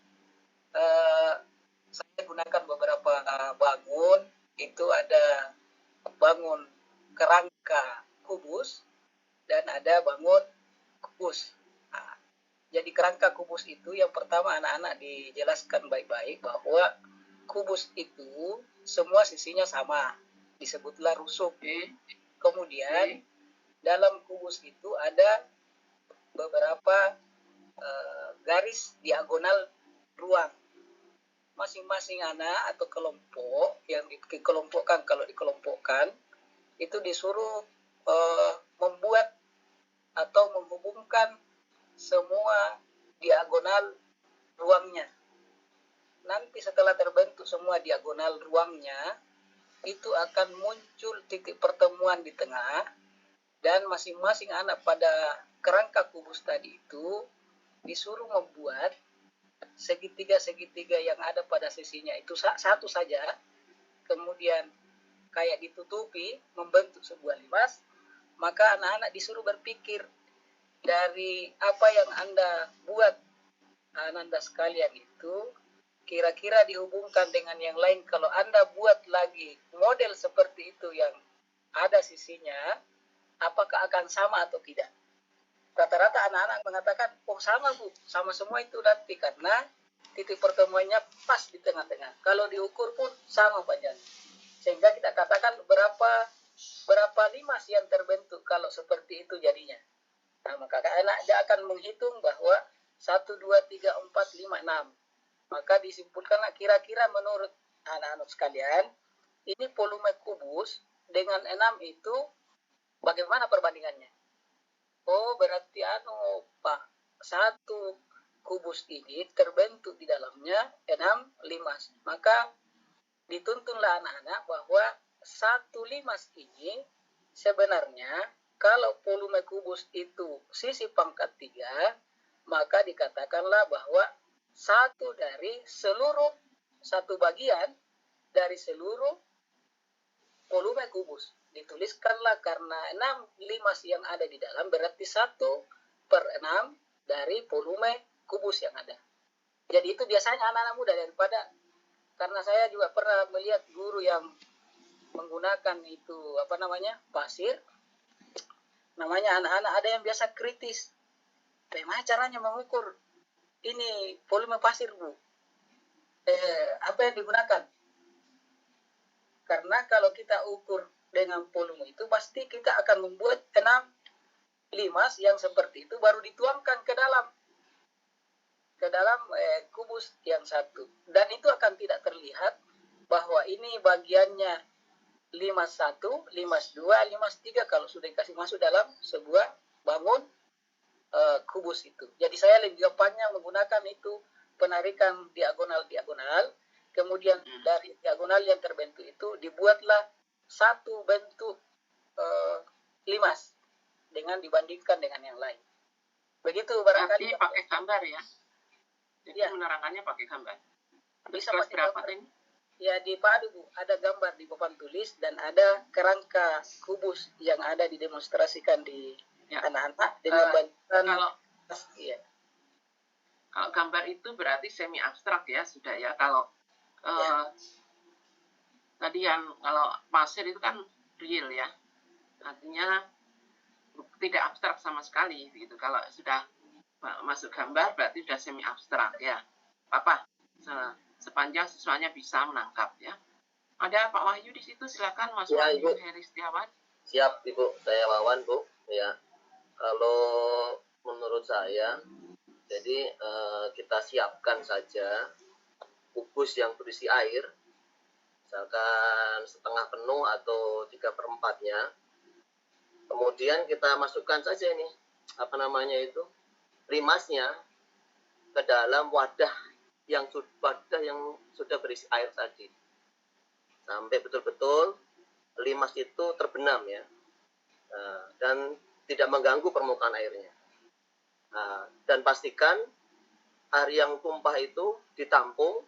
saya gunakan beberapa bangun, itu ada bangun kerangka kubus dan ada bangun kubus. Nah, jadi kerangka kubus itu yang pertama anak-anak dijelaskan baik-baik bahwa kubus itu semua sisinya sama, disebutlah rusuk. Kemudian dalam kubus itu ada beberapa garis diagonal ruang. Masing-masing anak atau kelompok yang dikelompokkan, kalau dikelompokkan itu disuruh membuat atau menghubungkan semua diagonal ruangnya. Nanti setelah terbentuk semua diagonal ruangnya, itu akan muncul titik pertemuan di tengah, dan masing-masing anak pada kerangka kubus tadi itu disuruh membuat segitiga-segitiga yang ada pada sisinya itu satu saja, kemudian kayak ditutupi membentuk sebuah limas. Maka anak-anak disuruh berpikir dari apa yang Anda buat, anak-anak sekalian itu kira-kira dihubungkan dengan yang lain. Kalau Anda buat lagi model seperti itu yang ada sisinya, apakah akan sama atau tidak? Rata-rata anak-anak mengatakan, oh sama Bu, sama semua itu nanti, karena titik pertemuannya pas di tengah-tengah. Kalau diukur pun sama panjang. Sehingga kita katakan berapa limas yang terbentuk kalau seperti itu jadinya. Nah, maka anak dia akan menghitung bahwa 1, 2, 3, 4, 5, 6. Maka disimpulkanlah kira-kira menurut anak-anak sekalian, ini volume kubus dengan 6 itu bagaimana perbandingannya? Oh, berarti Pak, 1 kubus ini terbentuk di dalamnya 6 limas. Maka dituntunlah anak-anak bahwa 1 limas ini sebenarnya kalau volume kubus itu sisi pangkat 3, maka dikatakanlah bahwa satu bagian dari seluruh volume kubus. Dituliskanlah karena 6 limas yang ada di dalam berarti 1/6 dari volume kubus yang ada. Jadi itu biasanya anak-anak muda, daripada, karena saya juga pernah melihat guru yang menggunakan itu pasir. Namanya anak-anak ada yang biasa kritis. Bagaimana caranya mengukur ini volume pasir, Bu? Apa yang digunakan? Karena kalau kita ukur dengan volume itu, pasti kita akan membuat 6 limas yang seperti itu, baru dituangkan ke dalam kubus yang satu. Dan itu akan tidak terlihat bahwa ini bagiannya limas 1, limas 2, limas 3 kalau sudah dikasih masuk dalam sebuah bangun kubus itu. Jadi saya lebih gampangnya menggunakan itu penarikan diagonal-diagonal, kemudian dari diagonal yang terbentuk itu dibuatlah satu bentuk limas dengan dibandingkan dengan yang lain. Begitu barangkali. Tapi pakai gambar ya? Jadi ya, menerangkannya pakai gambar. Bisa pakai gambar ini? Ya, dipadu, Bu. Ada gambar di papan tulis dan ada kerangka kubus yang ada didemonstrasikan di anak-anak dengan kalau gambar itu berarti semi abstrak ya, sudah ya. Kalau tadi yang kalau pasir itu kan real ya, artinya tidak abstrak sama sekali gitu. Kalau sudah masuk gambar berarti sudah semi abstrak ya. Apa sepanjang siswanya bisa menangkap ya. Ada Pak Wahyu di situ, silakan Mas Wahyu Heri Setiawan. Siap Ibu, saya Wawan Bu ya. Kalau menurut saya, jadi kita siapkan saja kubus yang berisi air, misalkan setengah penuh atau 3/4-nya. Kemudian kita masukkan saja ini, limasnya ke dalam wadah yang sudah berisi air tadi. Sampai betul-betul limas itu terbenam ya. Dan tidak mengganggu permukaan airnya. Dan pastikan air yang tumpah itu ditampung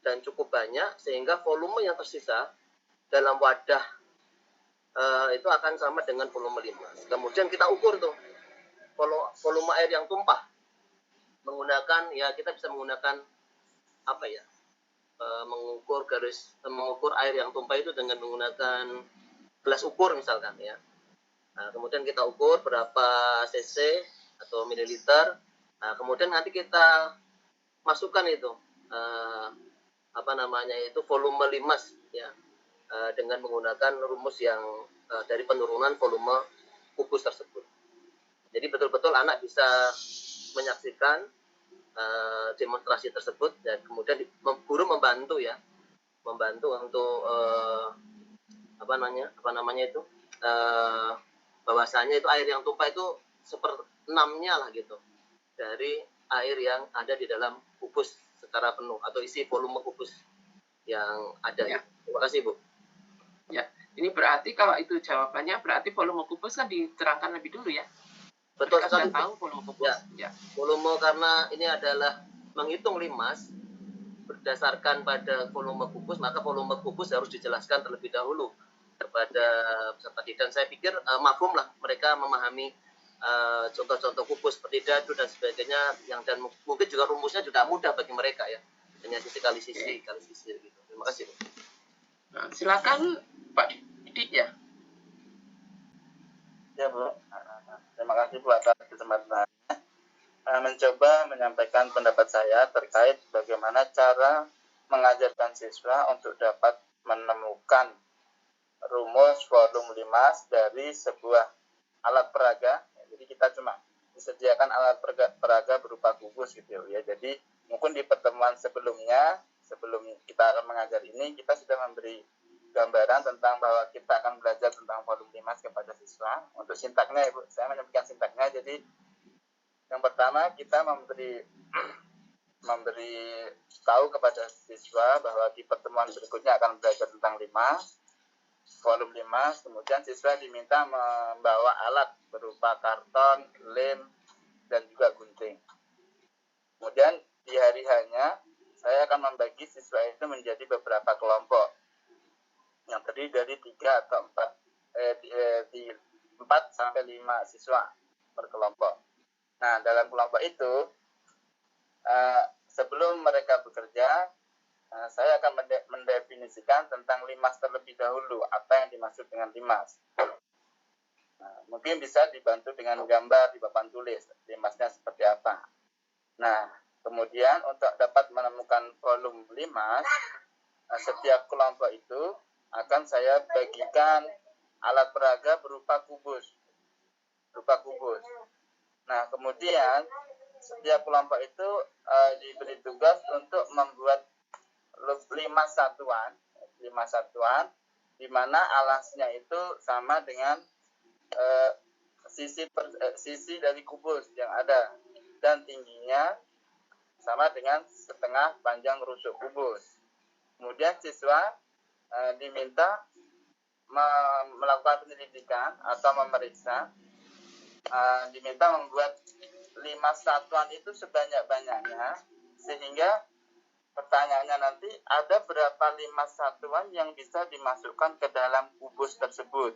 dan cukup banyak sehingga volume yang tersisa dalam wadah itu akan sama dengan volume limas. Kemudian kita ukur tuh volume air yang tumpah. menggunakan, ya kita bisa menggunakan apa ya, mengukur air yang tumpah itu dengan menggunakan gelas ukur misalkan ya. Nah, kemudian kita ukur berapa cc atau mililiter. Nah, kemudian nanti kita masukkan itu volume limas ya, dengan menggunakan rumus yang dari penurunan volume kubus tersebut. Jadi betul-betul anak bisa menyaksikan demonstrasi tersebut, dan kemudian guru membantu untuk bahwasanya itu air yang tumpah itu 1/6-nya lah gitu dari air yang ada di dalam kubus secara penuh atau isi volume kubus yang ada. Ya. Terima kasih, Bu. Ya, ini berarti kalau itu jawabannya berarti volume kubus kan diterangkan lebih dulu ya. Betul Mereka sekali. sudah tahu volume kubus. Ya. Volume, karena ini adalah menghitung limas berdasarkan pada volume kubus, maka volume kubus harus dijelaskan terlebih dahulu kepada peserta didik. Dan saya pikir mafhum lah mereka memahami contoh-contoh kubus seperti dadu dan sebagainya, dan mungkin juga rumusnya juga mudah bagi mereka ya, hanya sisi kali sisi gitu. Terima kasih. Nah, silakan Pak Didik ya. Ya Bu, terima kasih Bu atas kesempatannya. Mencoba menyampaikan pendapat saya terkait bagaimana cara mengajarkan siswa untuk dapat menemukan rumus volume limas dari sebuah alat peraga. Jadi kita cuma disediakan alat peraga berupa kubus gitu ya. Jadi mungkin di pertemuan sebelumnya, sebelum kita akan mengajar ini, kita sudah memberi gambaran tentang bahwa kita akan belajar tentang volume limas kepada siswa. Untuk sintaknya Ibu, saya menyampaikan sintaknya. Jadi yang pertama kita memberi tahu kepada siswa bahwa di pertemuan berikutnya akan belajar tentang limas, volume limas. Kemudian siswa diminta membawa alat berupa karton, lem, dan juga gunting. Kemudian di hari hanya saya akan membagi siswa itu menjadi beberapa kelompok yang terdiri dari 3 atau 4 sampai 5 siswa per kelompok. Nah, dalam kelompok itu sebelum mereka bekerja, saya akan mendefinisikan tentang limas terlebih dahulu, apa yang dimaksud dengan limas. Nah, mungkin bisa dibantu dengan gambar di papan tulis, limasnya seperti apa. Nah, kemudian untuk dapat menemukan volume limas, setiap kelompok itu akan saya bagikan alat peraga berupa kubus. Nah, kemudian setiap kelompok itu diberi tugas untuk membuat limas satuan, di mana alasnya itu sama dengan sisi dari kubus yang ada, dan tingginya sama dengan setengah panjang rusuk kubus. Kemudian siswa diminta melakukan penyelidikan atau memeriksa, diminta membuat limas satuan itu sebanyak-banyaknya, sehingga pertanyaannya nanti ada berapa limas satuan yang bisa dimasukkan ke dalam kubus tersebut.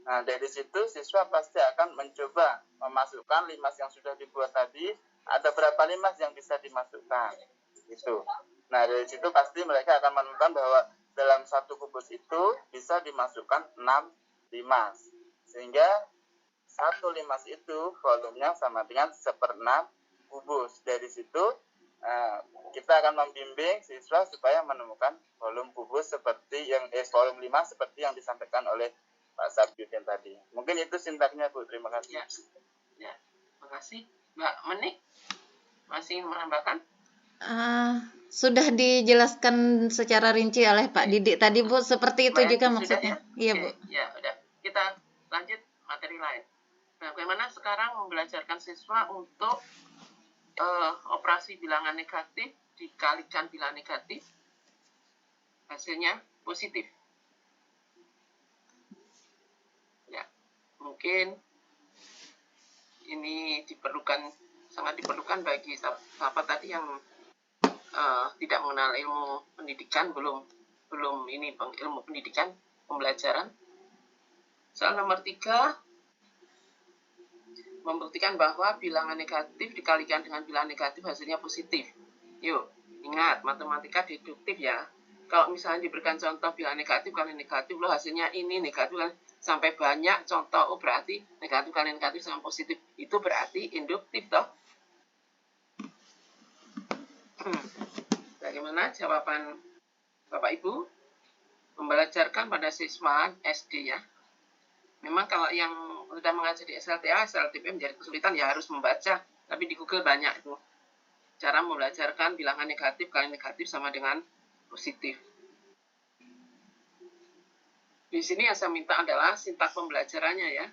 Nah, dari situ siswa pasti akan mencoba memasukkan limas yang sudah dibuat tadi, ada berapa limas yang bisa dimasukkan gitu. Nah, dari situ pasti mereka akan menemukan bahwa dalam satu kubus itu bisa dimasukkan 6 limas, sehingga satu limas itu volumenya sama dengan 1/6 kubus. Dari situ kita akan membimbing siswa supaya menemukan volume kubus seperti yang volume limas seperti yang disampaikan oleh Pak Sabyudin tadi. Mungkin itu sintaknya Bu. Terima kasih. Ya, terima kasih. Mbak Menik masih ingin menambahkan? Sudah dijelaskan secara rinci oleh Pak Didik tadi Bu, seperti itu juga maksudnya. Iya Bu. Ya, udah. Kita lanjut materi lain. Bagaimana sekarang membelajarkan siswa untuk operasi bilangan negatif dikalikan bilangan negatif, hasilnya positif. Ya, mungkin ini sangat diperlukan bagi sahabat tadi yang tidak mengenal ilmu pendidikan, belum ini ilmu pendidikan, pembelajaran. Soal nomor 3, membuktikan bahwa bilangan negatif dikalikan dengan bilangan negatif hasilnya positif. Yuk, ingat matematika deduktif ya. Kalau misalnya diberikan contoh bilangan negatif kali negatif, loh hasilnya ini negatif kali, sampai banyak contoh, oh berarti negatif kali negatif sama positif. Itu berarti induktif toh. Bagaimana jawaban Bapak Ibu? Membelajarkan pada siswa SD ya. Memang kalau yang sudah mengajar di SLTA, SLTP menjadi kesulitan ya harus membaca. Tapi di Google banyak itu. Cara membelajarkan bilangan negatif kali negatif sama dengan positif. Di sini yang saya minta adalah sintak pembelajarannya ya.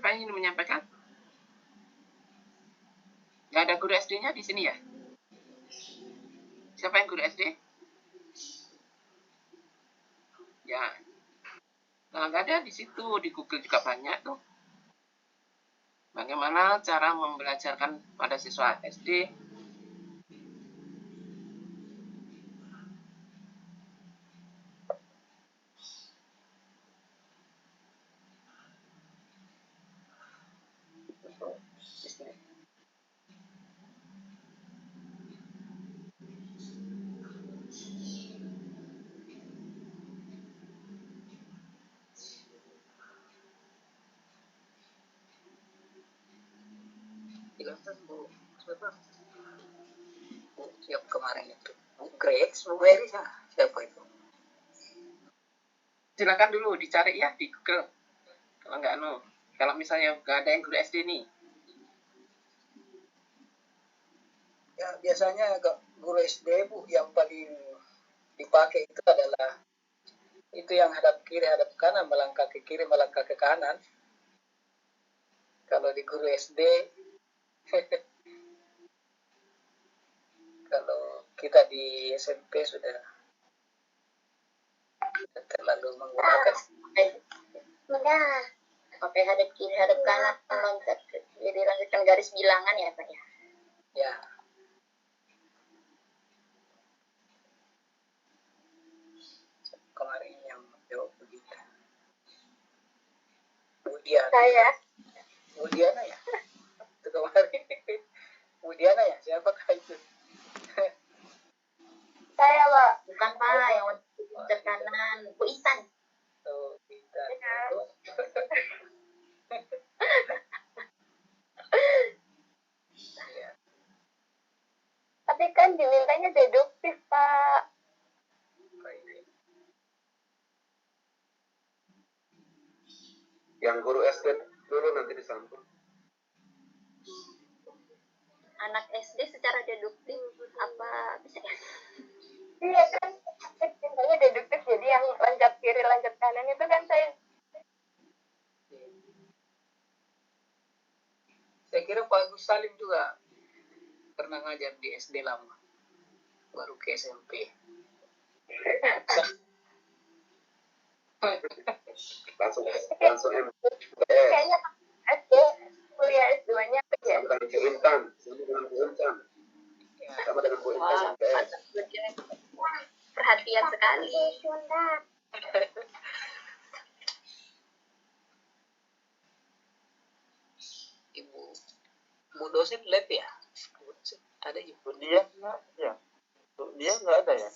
Siapa yang ingin menyampaikan? Nggak ada guru SD-nya di sini ya? Siapa yang guru SD? Ya. Nah, nggak ada di situ. Di Google juga banyak tuh. Bagaimana cara membelajarkan pada siswa SD? Silakan Bu. Siapa? Bu, siapa kemarin itu? Bu Grace, Bu Mary, siapa itu? Silakan dulu dicari ya di Google. Kalau nggak kalau misalnya nggak ada yang guru SD nih. Ya, biasanya guru SD Bu yang paling dipakai itu adalah itu yang hadap kiri, hadap kanan, melangkah ke kiri, melangkah ke kanan. Kalau di guru SD, kalau kita di SMP sudah terlalu menggunakan. Udah. Pakai hadap kiri, hadap kanan, loncat ke kiri, lanjutkan garis bilangan ya Pak ya. Ya. Kemarin yang jawab begitu. Budiana. Saya. Budiana ya? Itu kemarin. Budiana ya? Siapakah itu? Saya, Pak. Bukan Pak, yang loncat kanan. Bu Isan. Oh, kita. Ya. Tapi kan dimintanya deduktif, Pak. Yang guru SD dulu nanti disambung. Anak SD secara deduktif apa bisa ya? Iya kan, mintanya deduktif, jadi yang loncat kiri, loncat kanan itu kan Saya kira Pak Agus Salim juga pernah ngajar di SD lama, baru ke SMP. langsung kayaknya SD, kuliah S2-nya ya. sama dengan Bu Intan, sama dengan Bu Intan Perhatian sekali. Bu dosen lab ya? Ada ibu. Dia nggak, ya. Dia nggak ada ya.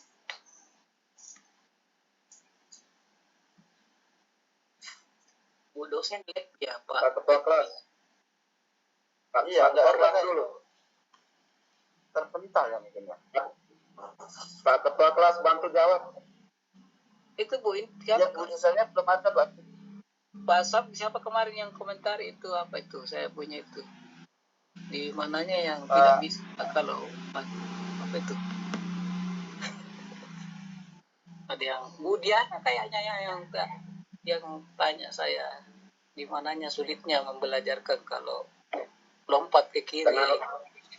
Bu dosen lab ya Pak. Pak Ketua kelas. Iya, nggak ada dulu. Terpental ya mungkin ya. Pak Ketua kelas bantu jawab. Itu Bu Ya, Bu misalnya belum ada Pak. Pak Sam, siapa kemarin yang komentar itu apa itu? Saya punya itu. Di mananya yang tidak bisa kalau apa itu? Ada yang Budiana kayaknya yang tanya saya di mananya sulitnya membelajarkan kalau lompat ke kiri.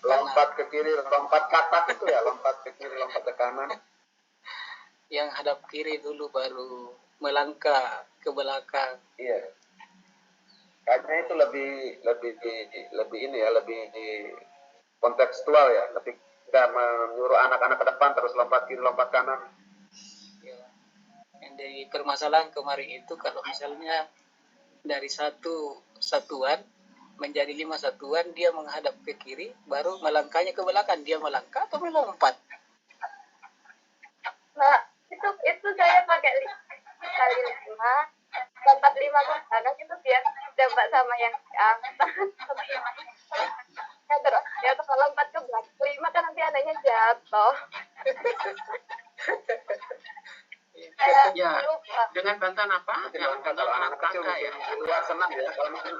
Lompat ke kiri, lompat katak itu ya, lompat ke kiri, lompat ke kanan. Yang hadap kiri dulu baru melangkah ke belakang. Iya. Kayaknya itu lebih ini ya, lebih kontekstual ya, ketika menyuruh anak-anak ke depan terus lompat kiri lompat kanan. Ya. Yang dari permasalahan kemarin itu kalau misalnya dari satu satuan menjadi 5 satuan, dia menghadap ke kiri, baru melangkahnya ke belakang, dia melangkah atau melompat. Nah, itu saya pakai kali 5, lompat 5 ke belakang itu biar dapat sama yang terus ya kalau lompat ke belakang 5 kan nanti anaknya jatuh. Ya, dengan bantuan apa? Dengan bantuan alat kecil tangga ya. di luar senang ya kalau mungkin.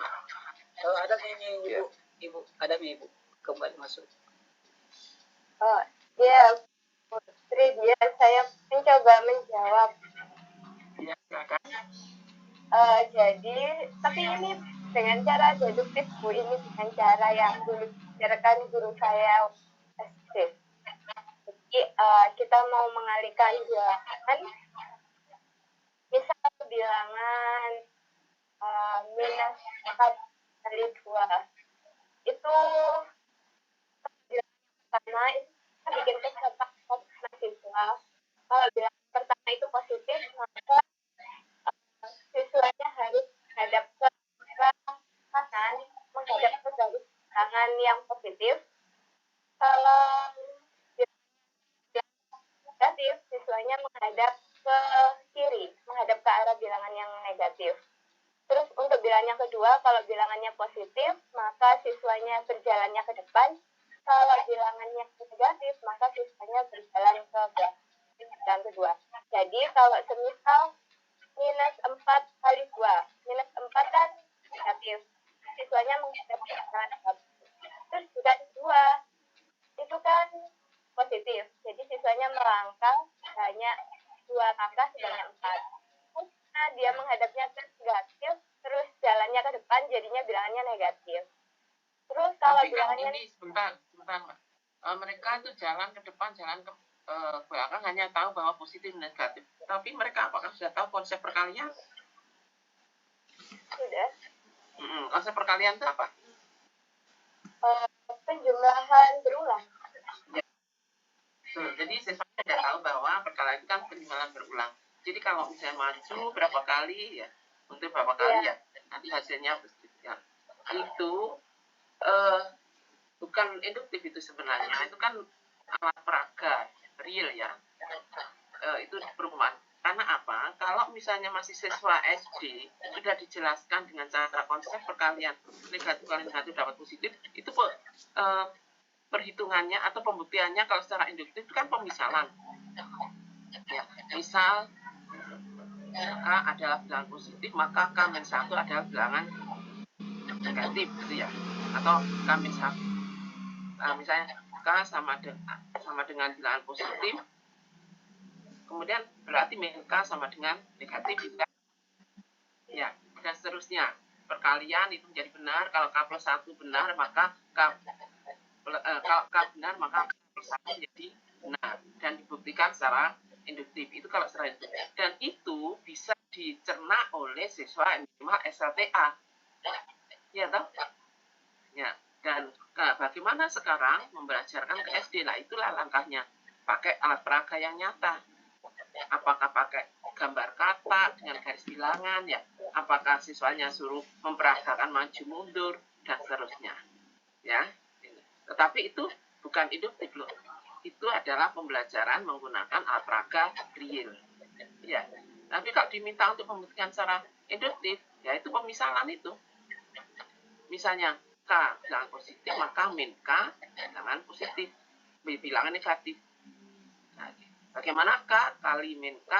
Kalau ada ini ibu, ada nih ibu, kembali masuk. Oh, ya, Putri, ya saya mencoba menjawab. Ya, silakan. Jadi, tapi ini dengan cara deduktif, Bu, ini dengan cara yang dulu diajarkan guru saya SD. Jadi, kita mau mengalihkan bilangan, misal bilangan minus 4 kali 2. Itu bilangan pertama, itu kita bikin kesepakatan mahasiswa. Kalau bilangan pertama itu positif, maka siswanya harus menghadap ke kanan, menghadap ke garis bilangan yang positif. Kalau negatif, siswanya menghadap ke kiri, menghadap ke arah bilangan yang negatif. Terus untuk bilangan yang kedua, kalau bilangannya positif, maka siswanya berjalannya ke depan. Kalau bilangannya negatif, maka siswanya berjalan ke belakang. Dan kedua. Jadi kalau semisal minus 4 kali 2, minus 4 kan negatif. Siswanya menghadap ke kanan. Terus juga 2, itu kan positif. Jadi siswanya melangkah hanya 2 langkah sebanyak 4. Nah, dia menghadapnya ke negatif, terus jalannya ke depan, jadinya bilangannya negatif. Terus kalau Tapi bilangannya ini sebentar, Mbak. Mereka itu jalan ke depan, jalan ke belakang hanya tahu bahwa positif dan negatif. Tapi mereka apakah sudah tahu konsep perkalian? sudah Konsep perkalian itu apa? penjumlahan berulang. Jadi siswanya sudah tahu bahwa perkalian itu kan penjumlahan berulang. Jadi kalau misalnya maju berapa kali ya, untuk berapa kali ya, nanti hasilnya positif ya. Itu bukan induktif itu sebenarnya, itu kan alat peraga real ya. Itu perumpamaan. Karena apa? Kalau misalnya masih siswa SD sudah dijelaskan dengan cara konsep perkalian negatif kali negatif dapat positif, itu perhitungannya atau pembuktiannya kalau secara induktif itu kan pemisalan. Ya, misal K adalah bilangan positif, maka K-1 adalah bilangan negatif gitu ya. Atau K-1 misalnya K sama dengan bilangan positif, kemudian berarti min K sama dengan negatif juga. Ya, dan seterusnya. Perkalian itu menjadi benar, kalau K plus 1 benar, maka K benar, maka K plus 1 menjadi benar. Dan dibuktikan secara induktif. Itu kalau secara induktif. Dan itu bisa dicerna oleh siswa minimal SLTA. Ya, toh? Ya, dan bagaimana sekarang membelajarkan ke SD? Nah, itulah langkahnya. Pakai alat peraga yang nyata. Apakah pakai gambar kata dengan garis bilangan ya? Apakah siswanya suruh memperagakan maju mundur dan seterusnya. Ya. Tetapi itu bukan induktif loh. Itu adalah pembelajaran menggunakan alat peraga real. Ya. Tapi kalau diminta untuk membuktikan secara induktif, ya itu pemisalan itu. Misalnya K bilangan positif, maka min K bilangan positif, bilangan negatif. Nah, bagaimana K kali min K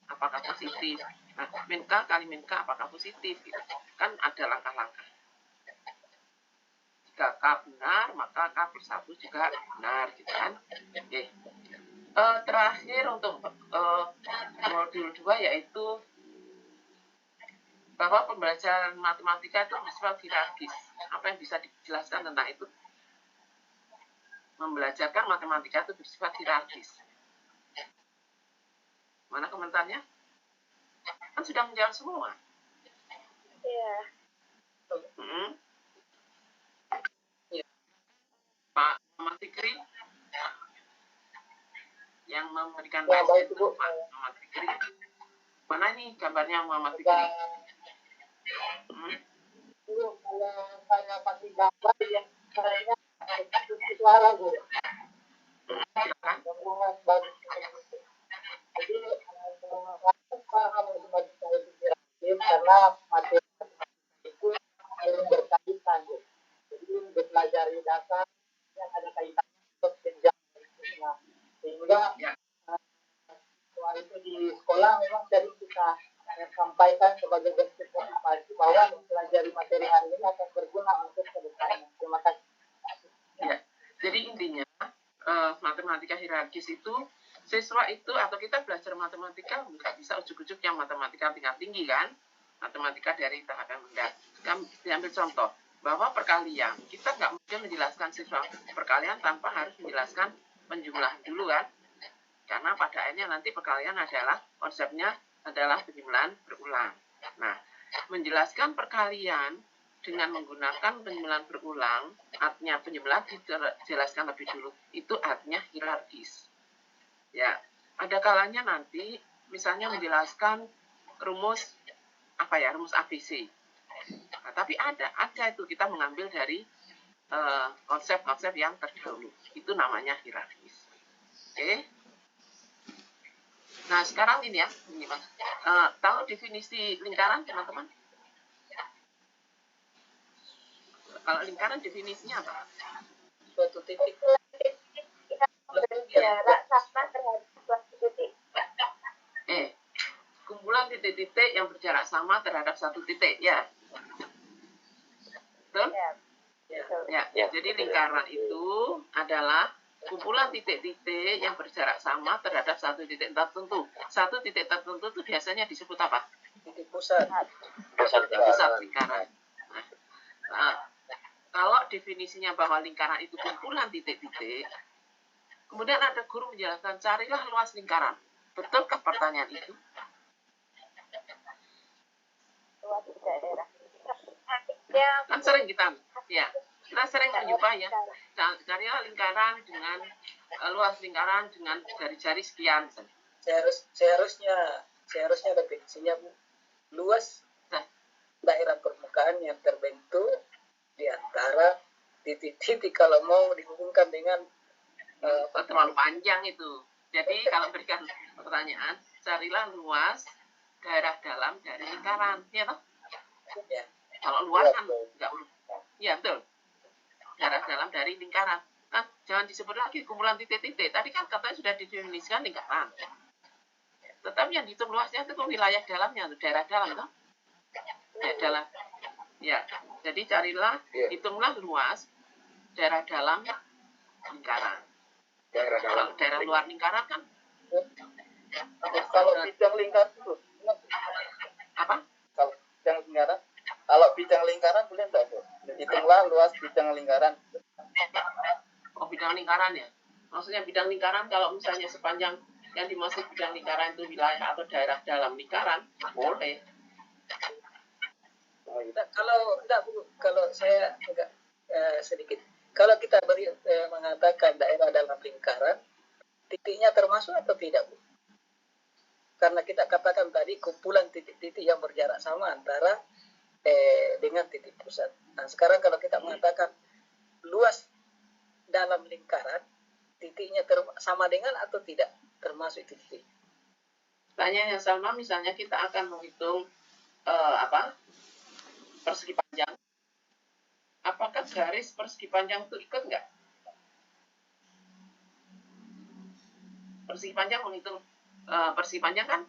apakah positif? Nah, min K kali min K apakah positif? Gitu. Kan ada langkah-langkah. Jika K benar, maka K plus 1 juga benar, gitu kan? Oke. Terakhir untuk modul 2 yaitu bahwa pembelajaran matematika itu bersifat hierarkis. Apa yang bisa dijelaskan tentang itu? Membelajarkan matematika itu bersifat hierarkis. Mana komentarnya? kan sudah menjawab semua. Iya. Hmm. Iya. Pak Muhammad Fikri yang memberikan Ya, baik, itu Bu. Pak Muhammad Fikri. Mana nih gambarnya Muhammad Fikri? Dulu kalau saya kasih gambar yang kayaknya suara Bu. Silakan. Yang bagus. Jadi aku paham sebagai saya pikir karena materi itu saling berkaitan Bu. Jadi mempelajari data yang ada kaitan untuk jenjang. Nah, sehingga soal itu di sekolah memang dari kita sampaikan sebagai bentuk motivasi bahwa mempelajari materi hari ini akan berguna untuk kedepannya. Terima kasih. Ya, jadi intinya matematika hierarkis itu siswa itu atau kita belajar matematika nggak bisa ujuk-ujuk yang matematika tingkat tinggi kan, matematika dari tahap yang rendah. Diambil contoh bahwa perkalian kita nggak mungkin menjelaskan siswa perkalian tanpa harus menjelaskan penjumlahan dulu kan, karena pada akhirnya nanti perkalian adalah konsepnya adalah penjumlahan berulang. Nah, menjelaskan perkalian dengan menggunakan penjumlahan berulang, artinya penjumlahan dijelaskan lebih dulu, itu artinya hierarkis. Ya, ada kalanya nanti misalnya menjelaskan rumus rumus ABC. Nah, tapi ada itu kita mengambil dari konsep-konsep yang terdahulu. Itu namanya hierarkis. Oke. Nah, sekarang ini ya, ini Mas. Tahu definisi lingkaran, teman-teman? Kalau lingkaran definisinya apa? Suatu titik Jarak sama terhadap suatu titik. Kumpulan titik-titik yang berjarak sama terhadap satu titik, ya. Betul? Ya. Jadi lingkaran itu adalah kumpulan titik-titik yang berjarak sama terhadap satu titik tertentu. Satu titik tertentu itu biasanya disebut apa? titik pusat. Pusat lingkaran. Nah, kalau definisinya bahwa lingkaran itu kumpulan titik-titik, kemudian ada guru menjelaskan carilah luas lingkaran. Betulkah pertanyaan itu? Luas daerah. Kan sering kita sering menjumpai ya, carilah lingkaran dengan luas lingkaran dengan jari-jari sekian. Seharusnya definisinya Bu, luas daerah permukaan yang terbentuk di antara titik-titik kalau mau dihubungkan dengan terlalu panjang itu. Jadi kalau berikan pertanyaan, carilah luas daerah dalam dari lingkaran, ya toh? Ya. Kalau luas kan enggak, ya betul. Daerah dalam dari lingkaran. Kan jangan disebut lagi kumpulan titik-titik. Tadi kan katanya sudah didefinisikan lingkaran. Tetapi yang dihitung luasnya itu wilayah dalamnya, daerah dalam toh? Daerah dalam. Ya, jadi carilah, hitunglah luas daerah dalam lingkaran. Kalau daerah luar lingkaran kan Kalau bidang lingkaran itu apa? Kalau bidang lingkaran boleh enggak, Bu? Hitunglah luas bidang lingkaran. Oh, bidang lingkaran ya. Maksudnya bidang lingkaran kalau misalnya sepanjang yang dimaksud bidang lingkaran itu wilayah atau daerah dalam lingkaran, boleh. Nah, kalau saya agak sedikit, kalau kita mengatakan daerah dalam lingkaran, titiknya termasuk atau tidak, Bu? Karena kita katakan tadi kumpulan titik-titik yang berjarak sama antara dengan titik pusat. Nah, sekarang kalau kita mengatakan luas dalam lingkaran, titiknya sama dengan atau tidak termasuk titik? Tanya yang sama, misalnya kita akan menghitung persegi panjang. Apakah garis persegi panjang itu ikut nggak? Persegi panjang menghitung persegi panjang kan?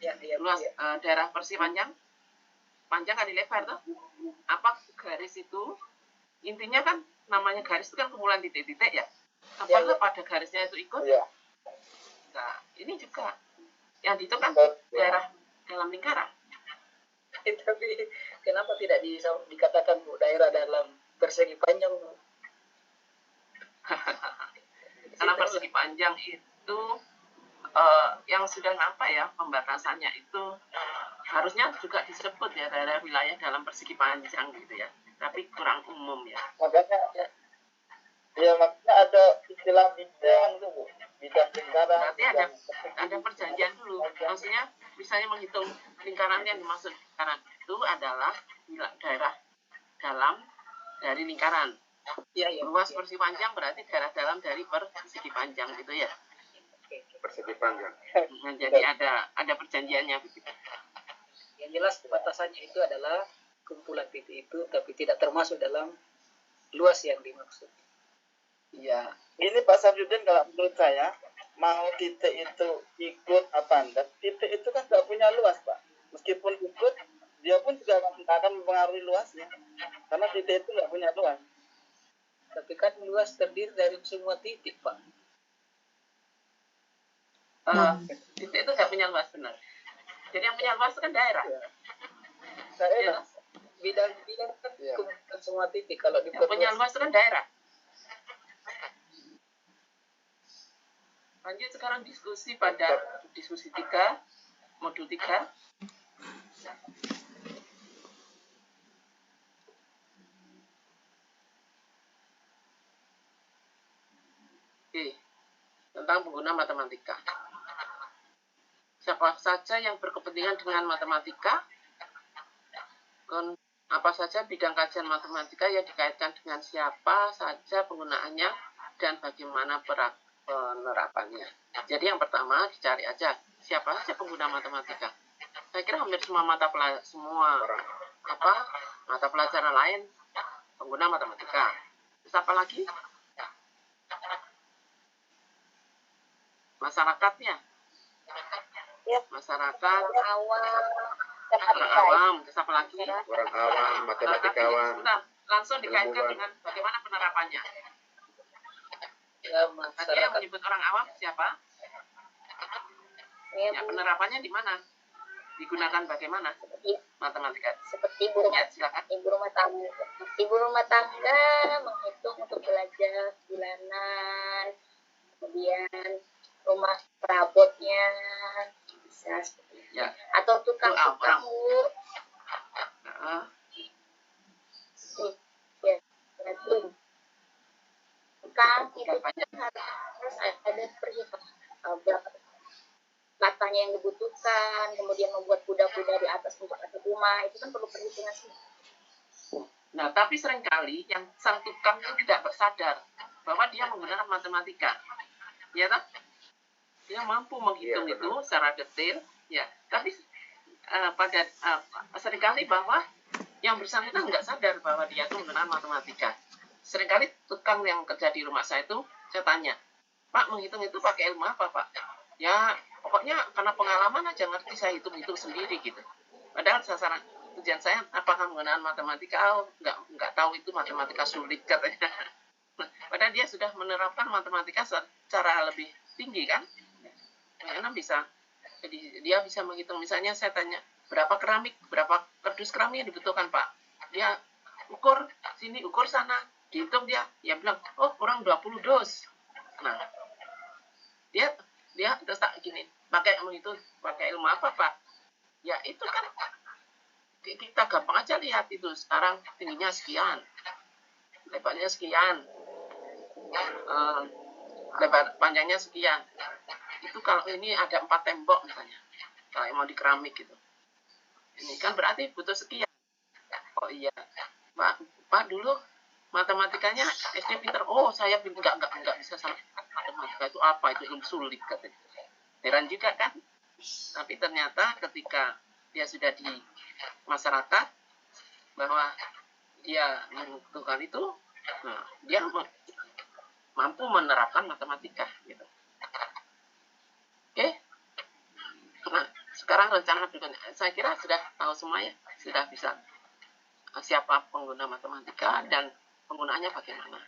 Ya, luas daerah persegi panjang kali lebar tuh. Apa garis itu? Intinya kan namanya garis itu kan kumpulan titik-titik ya. Apakah pada garisnya itu ikut? Ya. Nah, ini juga yang dihitung kan daerah dalam lingkaran. Tapi kenapa tidak dikatakan Bu, daerah dalam persegi panjang, Bu? Karena persegi panjang itu yang sudah nampak ya pembatasannya itu harusnya juga disebut ya daerah wilayah dalam persegi panjang gitu ya, tapi kurang umum ya. Makanya ya makanya ada istilah bidang tuh Bu. Bidang lingkaran. Berarti ada perjanjian dulu. Maksudnya misalnya menghitung lingkaran yang dimaksud lingkaran itu adalah daerah dalam dari lingkaran. Iya, iya. Luas persegi panjang berarti daerah dalam dari persegi panjang gitu ya. Persegi panjang. Nah, jadi ada perjanjiannya begitu. Yang jelas batasannya itu adalah kumpulan titik itu, tapi tidak termasuk dalam luas yang dimaksud. Iya. Ini Pak Samsudin, kalau menurut saya mau titik itu ikut apa enggak, titik itu kan nggak punya luas Pak. Meskipun ikut, dia pun juga akan mempengaruhi luasnya, karena titik itu nggak punya luas. Tapi kan luas terdiri dari semua titik, Pak. Titik itu nggak punya luas, benar. Jadi yang punya luas itu kan daerah. Daerah. Bidang-bidang kan kumpulan semua titik. Kalau di punya luas itu kan daerah. Lanjut sekarang diskusi pada diskusi 3, modul 3. Oke, tentang pengguna matematika. Siapa saja yang berkepentingan dengan matematika, apa saja bidang kajian matematika yang dikaitkan dengan siapa saja penggunaannya dan bagaimana penerapannya. Jadi yang pertama dicari aja siapa saja pengguna matematika. Saya kira hampir semua mata pelajaran lain pengguna matematika. Terus apa lagi? Masyarakatnya. Masyarakat orang awam, terus apa lagi? Orang awam, matematikawan. Langsung dikaitkan dengan bagaimana penerapannya. Tadi yang menyebut orang awam siapa? Ya, penerapannya di mana? Digunakan bagaimana? Matematika. Seperti ibu rumah, ibu rumah tangga menghitung untuk belajar bulanan, kemudian rumah perabotnya bisa seperti itu. Ya. Atau tukang Bu. Ya, betul. Tukang itu harus ada perhitungan berapa katanya yang dibutuhkan, kemudian membuat kuda-kuda di atas atap rumah, itu kan perlu perhitungan semua. Nah, tapi seringkali yang sang tukang itu tidak bersadar bahwa dia menggunakan matematika, ya tak? Dia mampu menghitung itu secara detail, ya. Tapi seringkali bahwa yang bersangkutan nggak sadar bahwa dia itu menggunakan matematika. Seringkali tukang yang kerja di rumah saya itu, saya tanya, Pak, menghitung itu pakai ilmu apa, Pak? Ya, pokoknya karena pengalaman aja ngerti, saya hitung-hitung sendiri gitu. Padahal sasaran tujuan saya apakah menggunakan matematika? Nggak tahu itu matematika sulit katanya. Padahal dia sudah menerapkan matematika secara lebih tinggi kan? Karena bisa, jadi dia bisa menghitung. Misalnya saya tanya berapa kardus keramik yang dibutuhkan Pak? Dia ukur sini, ukur sana, dihitung dia bilang, oh kurang 20 dos. Nah, dia terus tak gini, pakai ilmu apa Pak? Ya itu kan kita gampang aja lihat itu sekarang tingginya sekian, lebarnya sekian, lebar panjangnya sekian. Itu kalau ini ada 4 tembok misalnya, kalau mau di keramik gitu, ini kan berarti butuh sekian. Oh iya, Pak dulu matematikanya SD pinter. Oh saya nggak bisa sama matematika itu apa, itu ilmu sulit katanya. Heran juga kan? Tapi ternyata ketika dia sudah di masyarakat bahwa dia membutuhkan itu, nah, dia mampu menerapkan matematika gitu. Oke? Nah, sekarang rencana berikutnya, saya kira sudah tahu semua ya, sudah bisa siapa pengguna matematika dan penggunaannya bagaimana.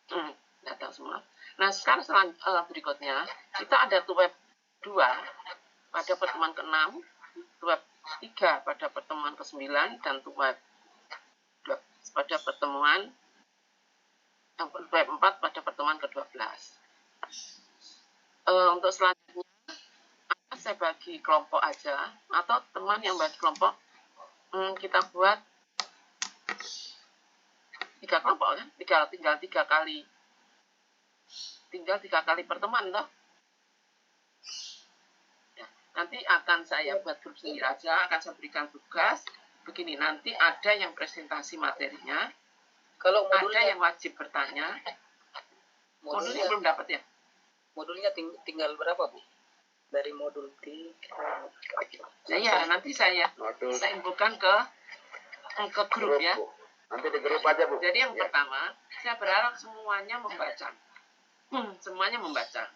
Sudah tahu semua. Nah, sekarang berikutnya kita ada web 2 pada pertemuan ke-6, web 3 pada pertemuan ke-9, dan web pada pertemuan web 4 pada pertemuan ke-12. Untuk selanjutnya, apa saya bagi kelompok aja, atau teman yang bagi kelompok, kita buat 3 kelompok kan, tinggal 3 kali pertemuan toh. Ya, nanti akan saya buat grup sendiri aja, akan saya berikan tugas begini. Nanti ada yang presentasi materinya, Kalau ada modulnya, yang wajib bertanya. Modulnya belum dapat ya? modulnya tinggal berapa, Bu? Dari modul 3. Ya, nanti saya infokan ke grup ya. Bu. Nanti di grup aja, Bu. Jadi yang Ya. pertama, saya berharap semuanya membaca. Semuanya membaca.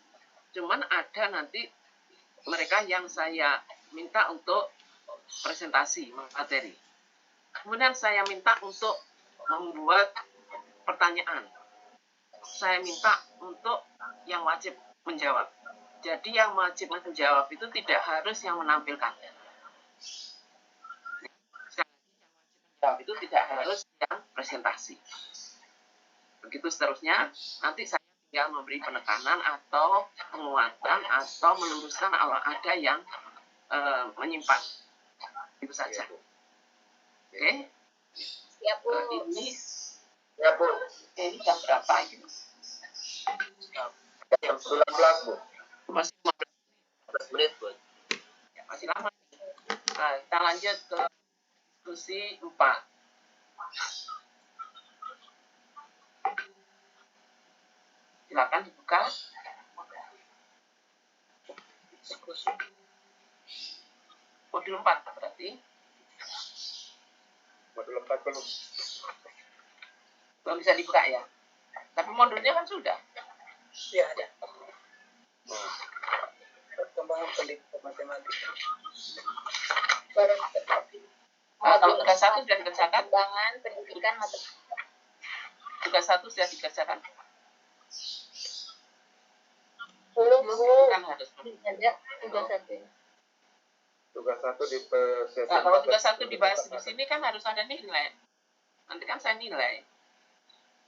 Cuman ada nanti mereka yang saya minta untuk presentasi materi. Kemudian saya minta untuk membuat pertanyaan. Saya minta untuk yang wajib menjawab. Jadi yang wajib menjawab itu tidak harus yang menampilkan. Jawab itu tidak harus yang presentasi. Begitu seterusnya, nanti saya tinggal memberi penekanan atau penguatan atau meluruskan kalau ada yang menyimpang. Itu saja. Oke? Siap, Bu. Ini Ya, Bu. ini jam berapa ini? Jam 19, Bu. Masih 15 menit, Bu. ya, masih lama. Nah, kita lanjut ke diskusi 4. Silakan dibuka. Modul 4 berarti. Modul 4 belum. Belum bisa dibuka ya. Tapi modulnya kan sudah. Ya, ada. Perkembangan pendidikan matematika. Kalau tugas 1 sudah dikerjakan? Perkembangan pendidikan matematika. Tugas 1 sudah dikerjakan? Belum, Bu. Kan harus. Ada tugas 1. Tugas 1 di sesi Nah, kalau 14. tugas 1 dibahas di sini kan harus ada nilai. Nanti kan saya nilai.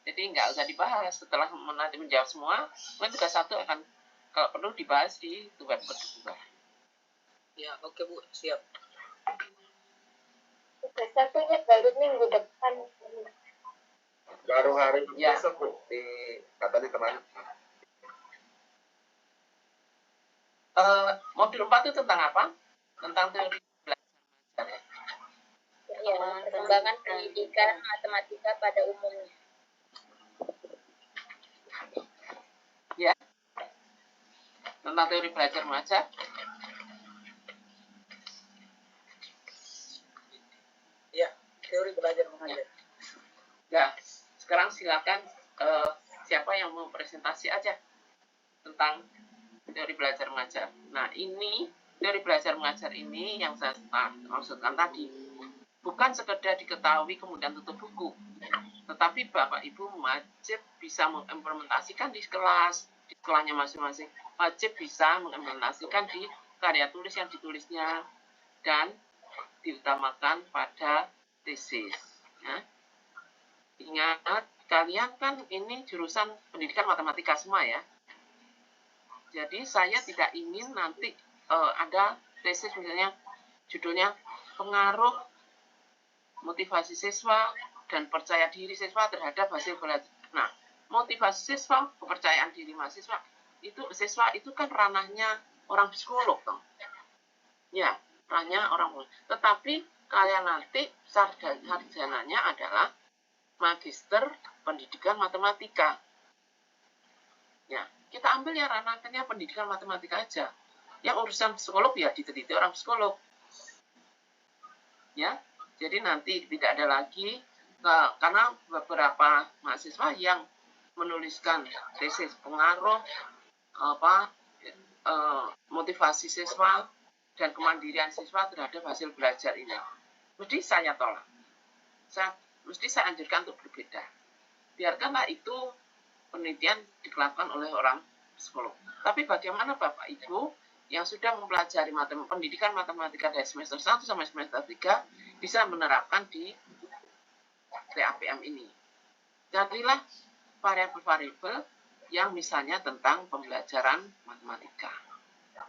Jadi nggak usah dibahas. Setelah nanti menjawab semua, kemudian tugas 1 akan kalau perlu dibahas di tugas kedua. Ya, oke, Bu. Siap. Tugas 1-nya baru minggu depan. Baru hari Ya. besok, Bu. Katanya kemarin. Modul 4 itu tentang apa? Tentang teori belajar mengajar ya. Ya, perkembangan pendidikan matematika pada umumnya. Ya. Tentang teori belajar mengajar. Ya, teori belajar mengajar. Ya, sekarang silakan siapa yang mau presentasi aja tentang teori belajar mengajar. Nah, ini teori belajar mengajar ini yang saya maksudkan tadi bukan sekedar diketahui kemudian tutup buku, tetapi Bapak Ibu wajib bisa mengimplementasikan di kelas, di sekolahnya masing-masing, wajib bisa mengimplementasikan di karya tulis yang ditulisnya dan diutamakan pada tesis. Ya. Ingat, kalian kan ini jurusan pendidikan matematika semua ya. Jadi saya tidak ingin nanti ada tesis misalnya judulnya pengaruh motivasi siswa dan percaya diri siswa terhadap hasil belajar. Nah, motivasi siswa, kepercayaan diri mahasiswa itu kan ranahnya orang psikolog toh. Ya, ranahnya orang psikolog. Tetapi kalian nanti sarjananya adalah magister pendidikan matematika. Ya, kita ambil ya ranahnya pendidikan matematika aja. Yang urusan psikolog ya diteliti orang psikolog. Ya, jadi nanti tidak ada lagi karena beberapa mahasiswa yang menuliskan tesis pengaruh motivasi siswa dan kemandirian siswa terhadap hasil belajar ini. Mesti saya tolak. Mesti saya anjurkan untuk berbeda. Biarkanlah itu penelitian dilakukan oleh orang psikolog. Tapi bagaimana Bapak Ibu yang sudah mempelajari pendidikan matematika dari semester 1 sampai semester 3 bisa menerapkan di TAPM ini. Carilah variabel-variabel yang misalnya tentang pembelajaran matematika.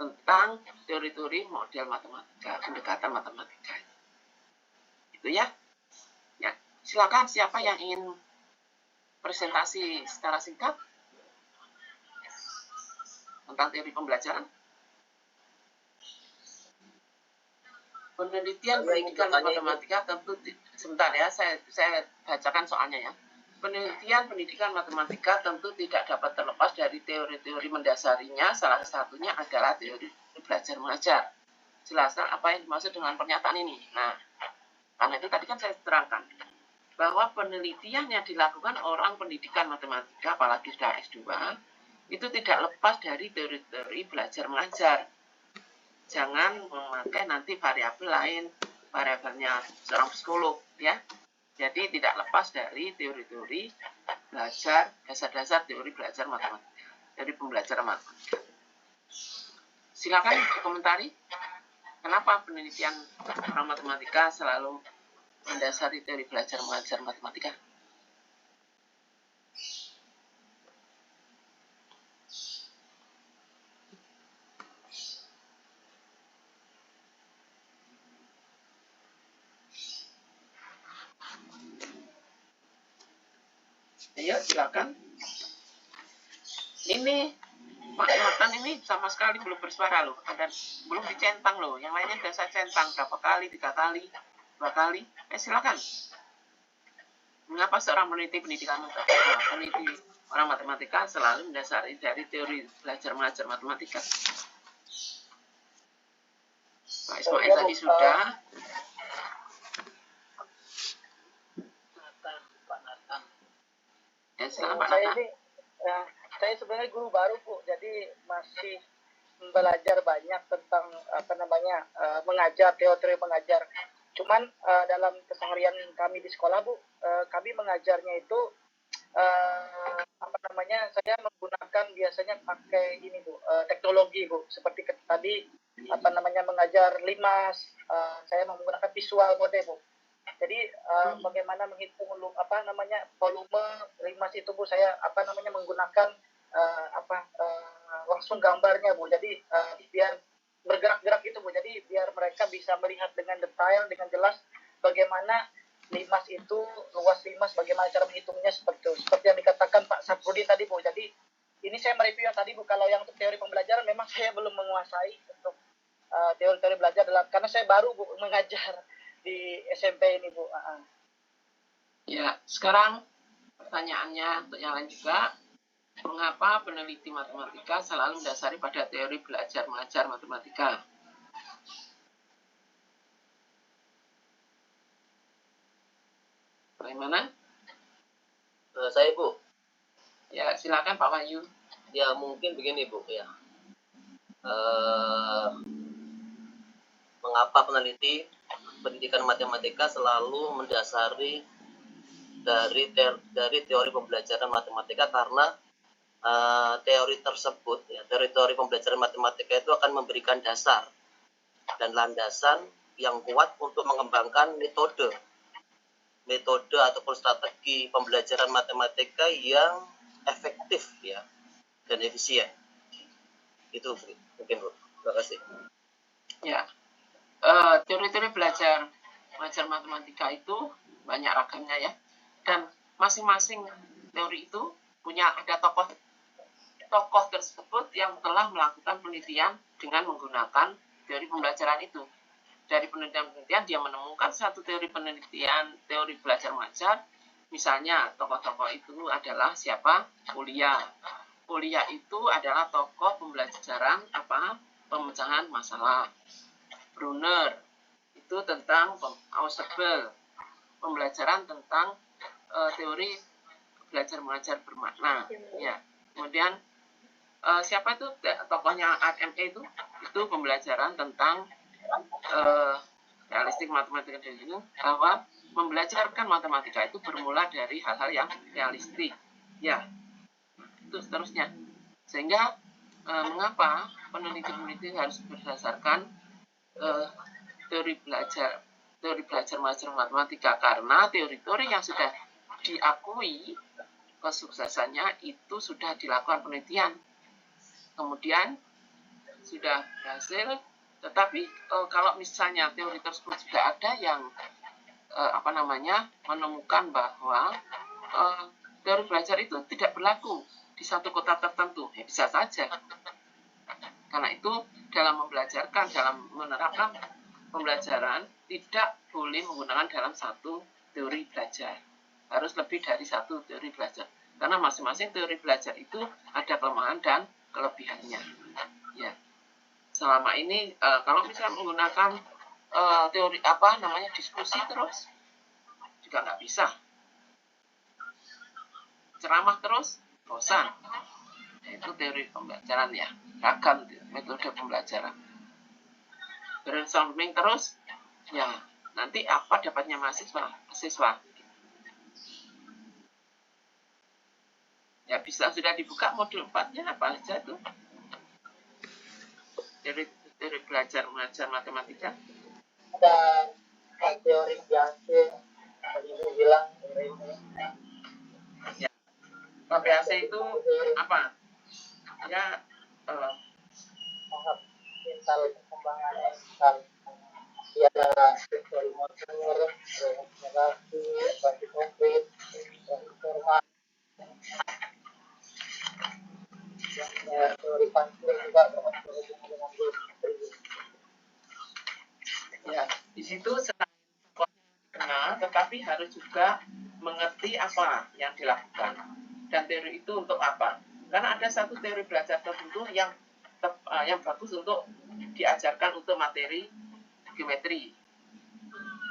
tentang teori-teori model matematika, pendekatan matematika. Itu ya. Ya, silakan siapa yang ingin presentasi secara singkat tentang teori pembelajaran. Penelitian pendidikan matematika tentu sebentar ya, saya bacakan soalnya ya. Penelitian pendidikan matematika tentu tidak dapat terlepas dari teori-teori mendasarinya. Salah satunya adalah teori belajar mengajar. Jelaskan apa yang dimaksud dengan pernyataan ini. Nah, karena itu tadi kan saya terangkan bahwa penelitian yang dilakukan orang pendidikan matematika, apalagi sudah S2, itu tidak lepas dari teori-teori belajar mengajar. Jangan memakai nanti variabel lain, variabelnya seorang psikolog, ya. Jadi tidak lepas dari teori-teori belajar, dasar-dasar teori belajar matematika, dari pembelajaran matematika. Silakan komentari, kenapa penelitian orang matematika selalu mendasari teori belajar mengajar matematika? Ayo silakan. Ini Pak Nathan ini sama sekali belum bersuara loh, belum dicentang loh. Yang lainnya sudah saya centang berapa kali, 3 kali, 2 kali. Silakan. Mengapa seorang peneliti pendidikan peneliti orang matematika selalu mendasari dari teori belajar mengajar matematika? Pak Ismail tadi sudah. Ya, silakan Pak Nathan. Saya sebenarnya guru baru Bu, jadi masih belajar banyak tentang mengajar, teori mengajar. Cuman dalam keseharian kami di sekolah Bu, kami mengajarnya itu saya menggunakan biasanya pakai ini Bu, teknologi Bu, seperti tadi mengajar limas, saya menggunakan visual mode Bu. Jadi bagaimana menghitung volume limas itu Bu, saya menggunakan langsung gambarnya Bu. Jadi biar bergerak-gerak itu Bu. Jadi biar mereka bisa melihat dengan detail, dengan jelas bagaimana limas itu, luas limas, bagaimana cara menghitungnya seperti itu. Seperti yang dikatakan Pak Saprudi tadi Bu. Jadi ini saya mereview yang tadi Bu. Kalau yang untuk teori pembelajaran memang saya belum menguasai untuk teori-teori belajar karena saya baru Bu mengajar di SMP ini Bu. Ya, sekarang pertanyaannya untuk yang lain juga, mengapa peneliti matematika selalu mendasari pada teori belajar mengajar matematika? Bagaimana? Saya Bu. Ya, silakan Pak Wahyu. Ya mungkin begini Bu ya. Mengapa peneliti pendidikan matematika selalu mendasari dari teori pembelajaran matematika, karena teori tersebut ya, teori pembelajaran matematika itu akan memberikan dasar dan landasan yang kuat untuk mengembangkan metode ataupun strategi pembelajaran matematika yang efektif ya dan efisien. Itu mungkin Bu. Terima kasih. Ya, teori-teori belajar mengajar matematika itu banyak ragamnya ya, dan masing-masing teori itu punya ada tokoh tersebut yang telah melakukan penelitian dengan menggunakan teori pembelajaran itu. Dari penelitian dia menemukan satu teori belajar mengajar. Misalnya tokoh-tokoh itu adalah siapa? Kuliah itu adalah tokoh pembelajaran pemecahan masalah. Brunner itu tentang Ausubel, pembelajaran tentang teori belajar mengajar bermakna. Ya, kemudian siapa itu tokohnya AME itu pembelajaran tentang realistik matematika, bahwa membelajarkan matematika itu bermula dari hal-hal yang realistik. Ya, itu seterusnya. Sehingga mengapa peneliti harus berdasarkan teori belajar mengajar matematika, karena teori-teori yang sudah diakui kesuksesannya itu sudah dilakukan penelitian. Kemudian sudah berhasil. Tetapi kalau misalnya teori tersebut juga ada yang menemukan bahwa teori belajar itu tidak berlaku di satu kota tertentu, ya bisa saja. Karena itu dalam menerapkan pembelajaran tidak boleh menggunakan dalam satu teori belajar. Harus lebih dari satu teori belajar. Karena masing-masing teori belajar itu ada kelemahan dan kelebihannya. Ya. Selama ini kalau misalnya menggunakan teori diskusi terus juga nggak bisa. Ceramah terus bosan. Itu teori pembelajaran ya, ragam metode pembelajaran. Brainstorming terus, ya nanti apa dapatnya mahasiswa. Ya bisa sudah dibuka modul 4-nya apa aja tuh. Teori belajar mengajar matematika. Ada teori biasa, tadi Ibu bilang. Ya. PAC itu apa? Ya tahap mental perkembangannya mental. Dia ada teori motor, regenerasi, bagi konkret, informal. Teori pantul juga berhubungan dengan geometri. Ya, di situ selain kenal, tetapi harus juga mengerti apa yang dilakukan dan teori itu untuk apa. Karena ada satu teori belajar tertentu yang bagus untuk diajarkan untuk materi geometri,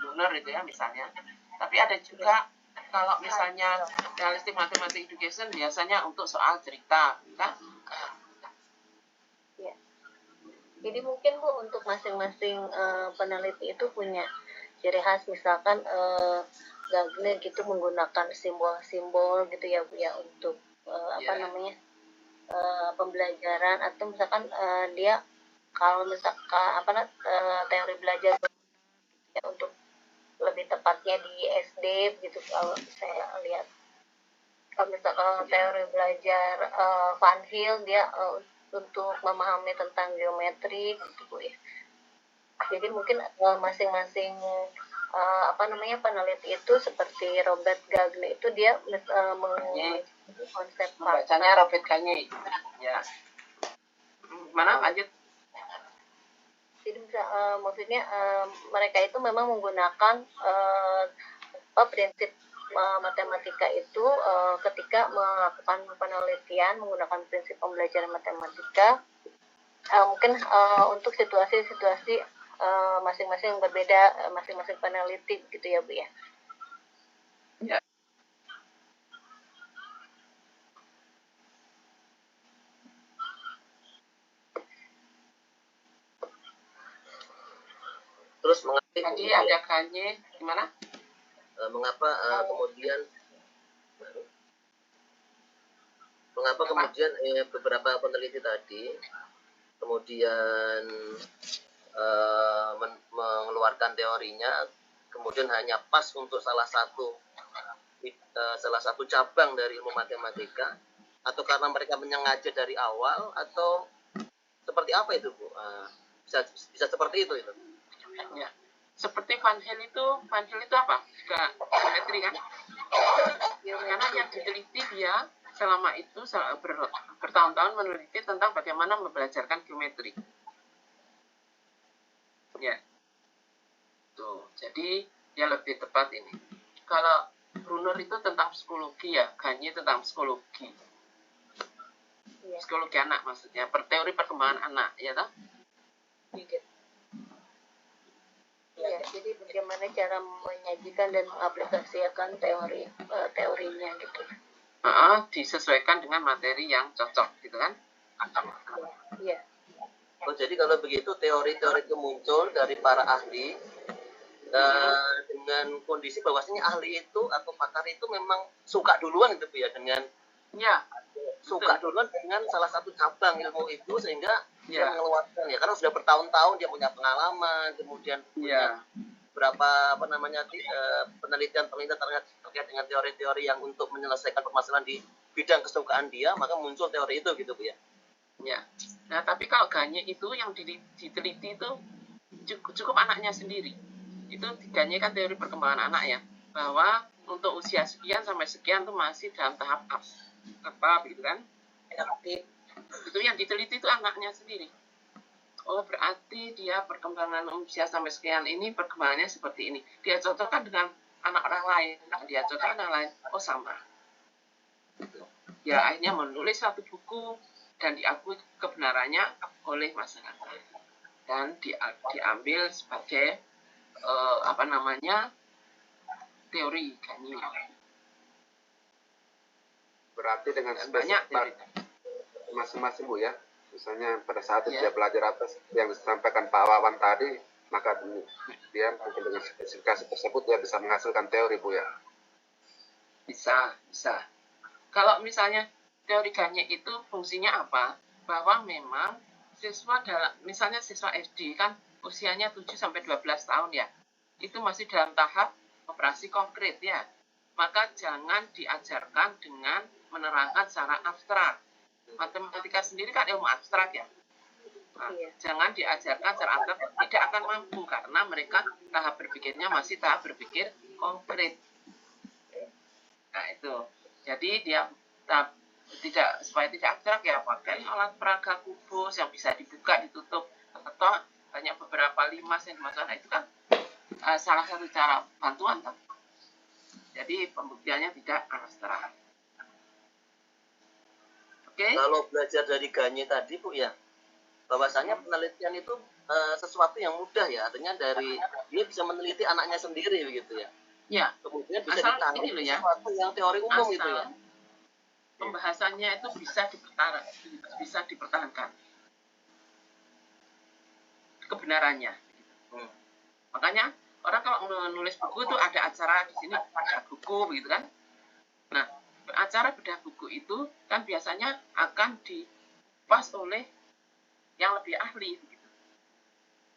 lunar itu ya misalnya. Tapi ada juga kalau misalnya realistic mathematics education biasanya untuk soal cerita, kan? Ya. Jadi mungkin Bu untuk masing-masing peneliti itu punya ciri khas, misalkan Gagne gitu menggunakan simbol-simbol gitu ya Bu ya untuk pembelajaran, atau misalkan dia kalau misalkan teori belajar ya, untuk lebih tepatnya di SD gitu kalau saya lihat. Kalau misalkan teori belajar Van Hill dia untuk memahami tentang geometri gitu Bu ya. Jadi mungkin masing-masing peneliti itu seperti Robert Gagne itu dia konsep bacanya Robert Gagne. Ya. Mana lanjut? Jadi maksudnya mereka itu memang menggunakan prinsip matematika itu ketika melakukan penelitian menggunakan prinsip pembelajaran matematika. Mungkin untuk situasi-situasi masing-masing berbeda, masing-masing peneliti gitu ya Bu ya. Ya. Terus mengapa tadi ada Gagne gimana? Mengapa kemudian beberapa peneliti tadi kemudian mengeluarkan teorinya kemudian hanya pas untuk salah satu cabang dari ilmu matematika, atau karena mereka menyengaja dari awal, atau seperti apa itu Bu? Bisa seperti itu. Ya. Seperti Van Hill itu apa? Juga geometri kan? Karena yang diteliti dia selama itu bertahun-tahun meneliti tentang bagaimana membelajarkan geometri. Ya. Tuh, jadi ya lebih tepat ini. Kalau Brunner itu tentang psikologi ya, Gagne tentang psikologi. Psikologi anak maksudnya, teori perkembangan anak, ya toh? Ya, jadi bagaimana cara menyajikan dan mengaplikasikan teorinya gitu. Disesuaikan dengan materi yang cocok gitu kan? Iya. Oh, jadi kalau begitu teori-teori itu muncul dari para ahli dengan kondisi bahwasanya ahli itu atau pakar itu memang suka duluan gitu Bu ya, dengan suka duluan dengan salah satu cabang ilmu itu, sehingga dia mengeluarkan ya, karena sudah bertahun-tahun dia punya pengalaman, kemudian punya berapa penelitian terkait dengan teori-teori yang untuk menyelesaikan permasalahan di bidang kesukaan dia, maka muncul teori itu gitu Bu ya. Ya. Nah, tapi kalau Gagne itu yang diteliti itu cukup anaknya sendiri. Itu Gagne kan teori perkembangan anak ya, bahwa untuk usia sekian sampai sekian tuh masih dalam tahap apa gitu kan? Itu yang diteliti itu anaknya sendiri. Oh, berarti dia perkembangan usia sampai sekian ini perkembangannya seperti ini. Dia cocokkan dengan anak orang lain. Nah, dia cocokkan dengan lain. Oh, sama. Ya, akhirnya menulis satu buku dan diakui kebenarannya oleh masyarakat. Dan diambil sebagai teori Gagne. Berarti dengan banyak teori masing-masing Bu ya. Misalnya pada saat Ya. dia belajar atas yang disampaikan Pak Wawan tadi, maka dia mungkin dengan spesifikasi tersebut dia bisa menghasilkan teori Bu ya. Bisa. Kalau misalnya teori Gagne itu fungsinya apa? Bahwa memang misalnya siswa SD kan usianya 7 sampai 12 tahun ya. Itu masih dalam tahap operasi konkret ya. Maka jangan diajarkan dengan menerangkan secara abstrak. Matematika sendiri kan ilmu abstrak ya. Nah, jangan diajarkan secara abstrak, tidak akan mampu karena mereka tahap berpikirnya masih tahap berpikir konkret. Nah, itu. Jadi dia supaya tidak abstrak ya pakai alat peraga kubus yang bisa dibuka, ditutup, atau banyak beberapa limas yang dimasukkan. Nah, itu kan salah satu cara bantuan kan. Jadi pembuktiannya tidak abstrak. Okay. Kalau belajar dari Gagne tadi Bu ya, bahwasanya penelitian itu sesuatu yang mudah ya, artinya dia bisa meneliti anaknya sendiri begitu ya. Ya. Kemudian bisa ditarik sesuatu yang teori umum gitu ya. Pembahasannya itu bisa dipertahankan kebenarannya. Makanya orang kalau menulis buku itu ada acara di sini, ada buku begitu kan. Nah, acara bedah buku itu kan biasanya akan dikupas oleh yang lebih ahli begitu.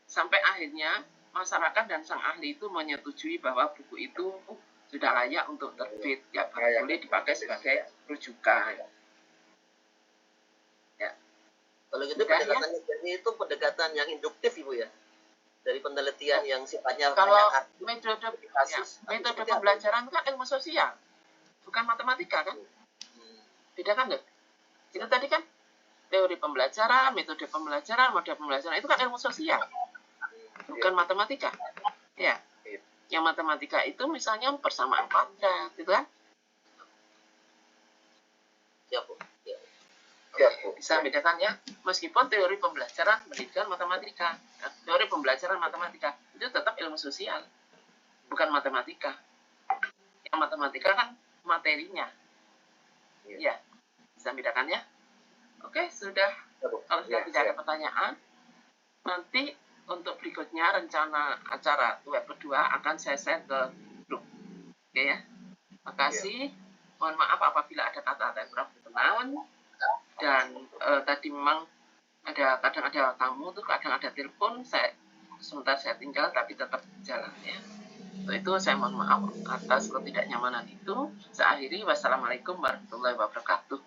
Sampai akhirnya masyarakat dan sang ahli itu menyetujui bahwa buku itu sudah layak untuk terbit, ya boleh dipakai sebagai rujukan. Ya. Kalau gitu pendekatannya itu pendekatan yang induktif Ibu ya, dari penelitian yang sifatnya kalau metode pembelajaran kan ilmu sosial, bukan matematika kan? Beda kan loh? Itu tadi kan teori pembelajaran, metode pembelajaran, model pembelajaran itu kan ilmu sosial, bukan matematika. Ya. Yang matematika itu misalnya persamaan kuadrat, gitu kan? Ya, Bu. Ya. Bisa bedakan ya, meskipun teori pembelajaran mendidikan matematika, teori pembelajaran matematika itu tetap ilmu sosial, bukan matematika. Yang matematika kan materinya. Ya, bisa bedakan ya. Oke, sudah. Kalau sudah tidak ada pertanyaan, nanti untuk berikutnya rencana acara web kedua akan saya share ke grup. Oke ya. Makasih. Mohon maaf apabila ada kata-kata yang kurang berkenan. Dan tadi memang kadang ada tamu tuh, kadang ada telepon, sebentar saya tinggal tapi tetap jalan ya. Untuk itu saya mohon maaf atas ketidaknyamanan itu. Saya akhiri. Wassalamualaikum warahmatullahi wabarakatuh.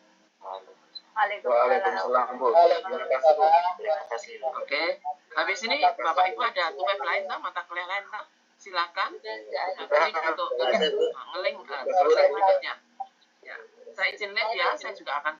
Waalaikumsalam Bu. Terima kasih. Oke. Habis ini Bapak Ibu ada web lain tak, mata kuliah lain tak? Silakan. Klik untuk ngelink berikutnya. Ya. Saya izin live ya, saya juga akan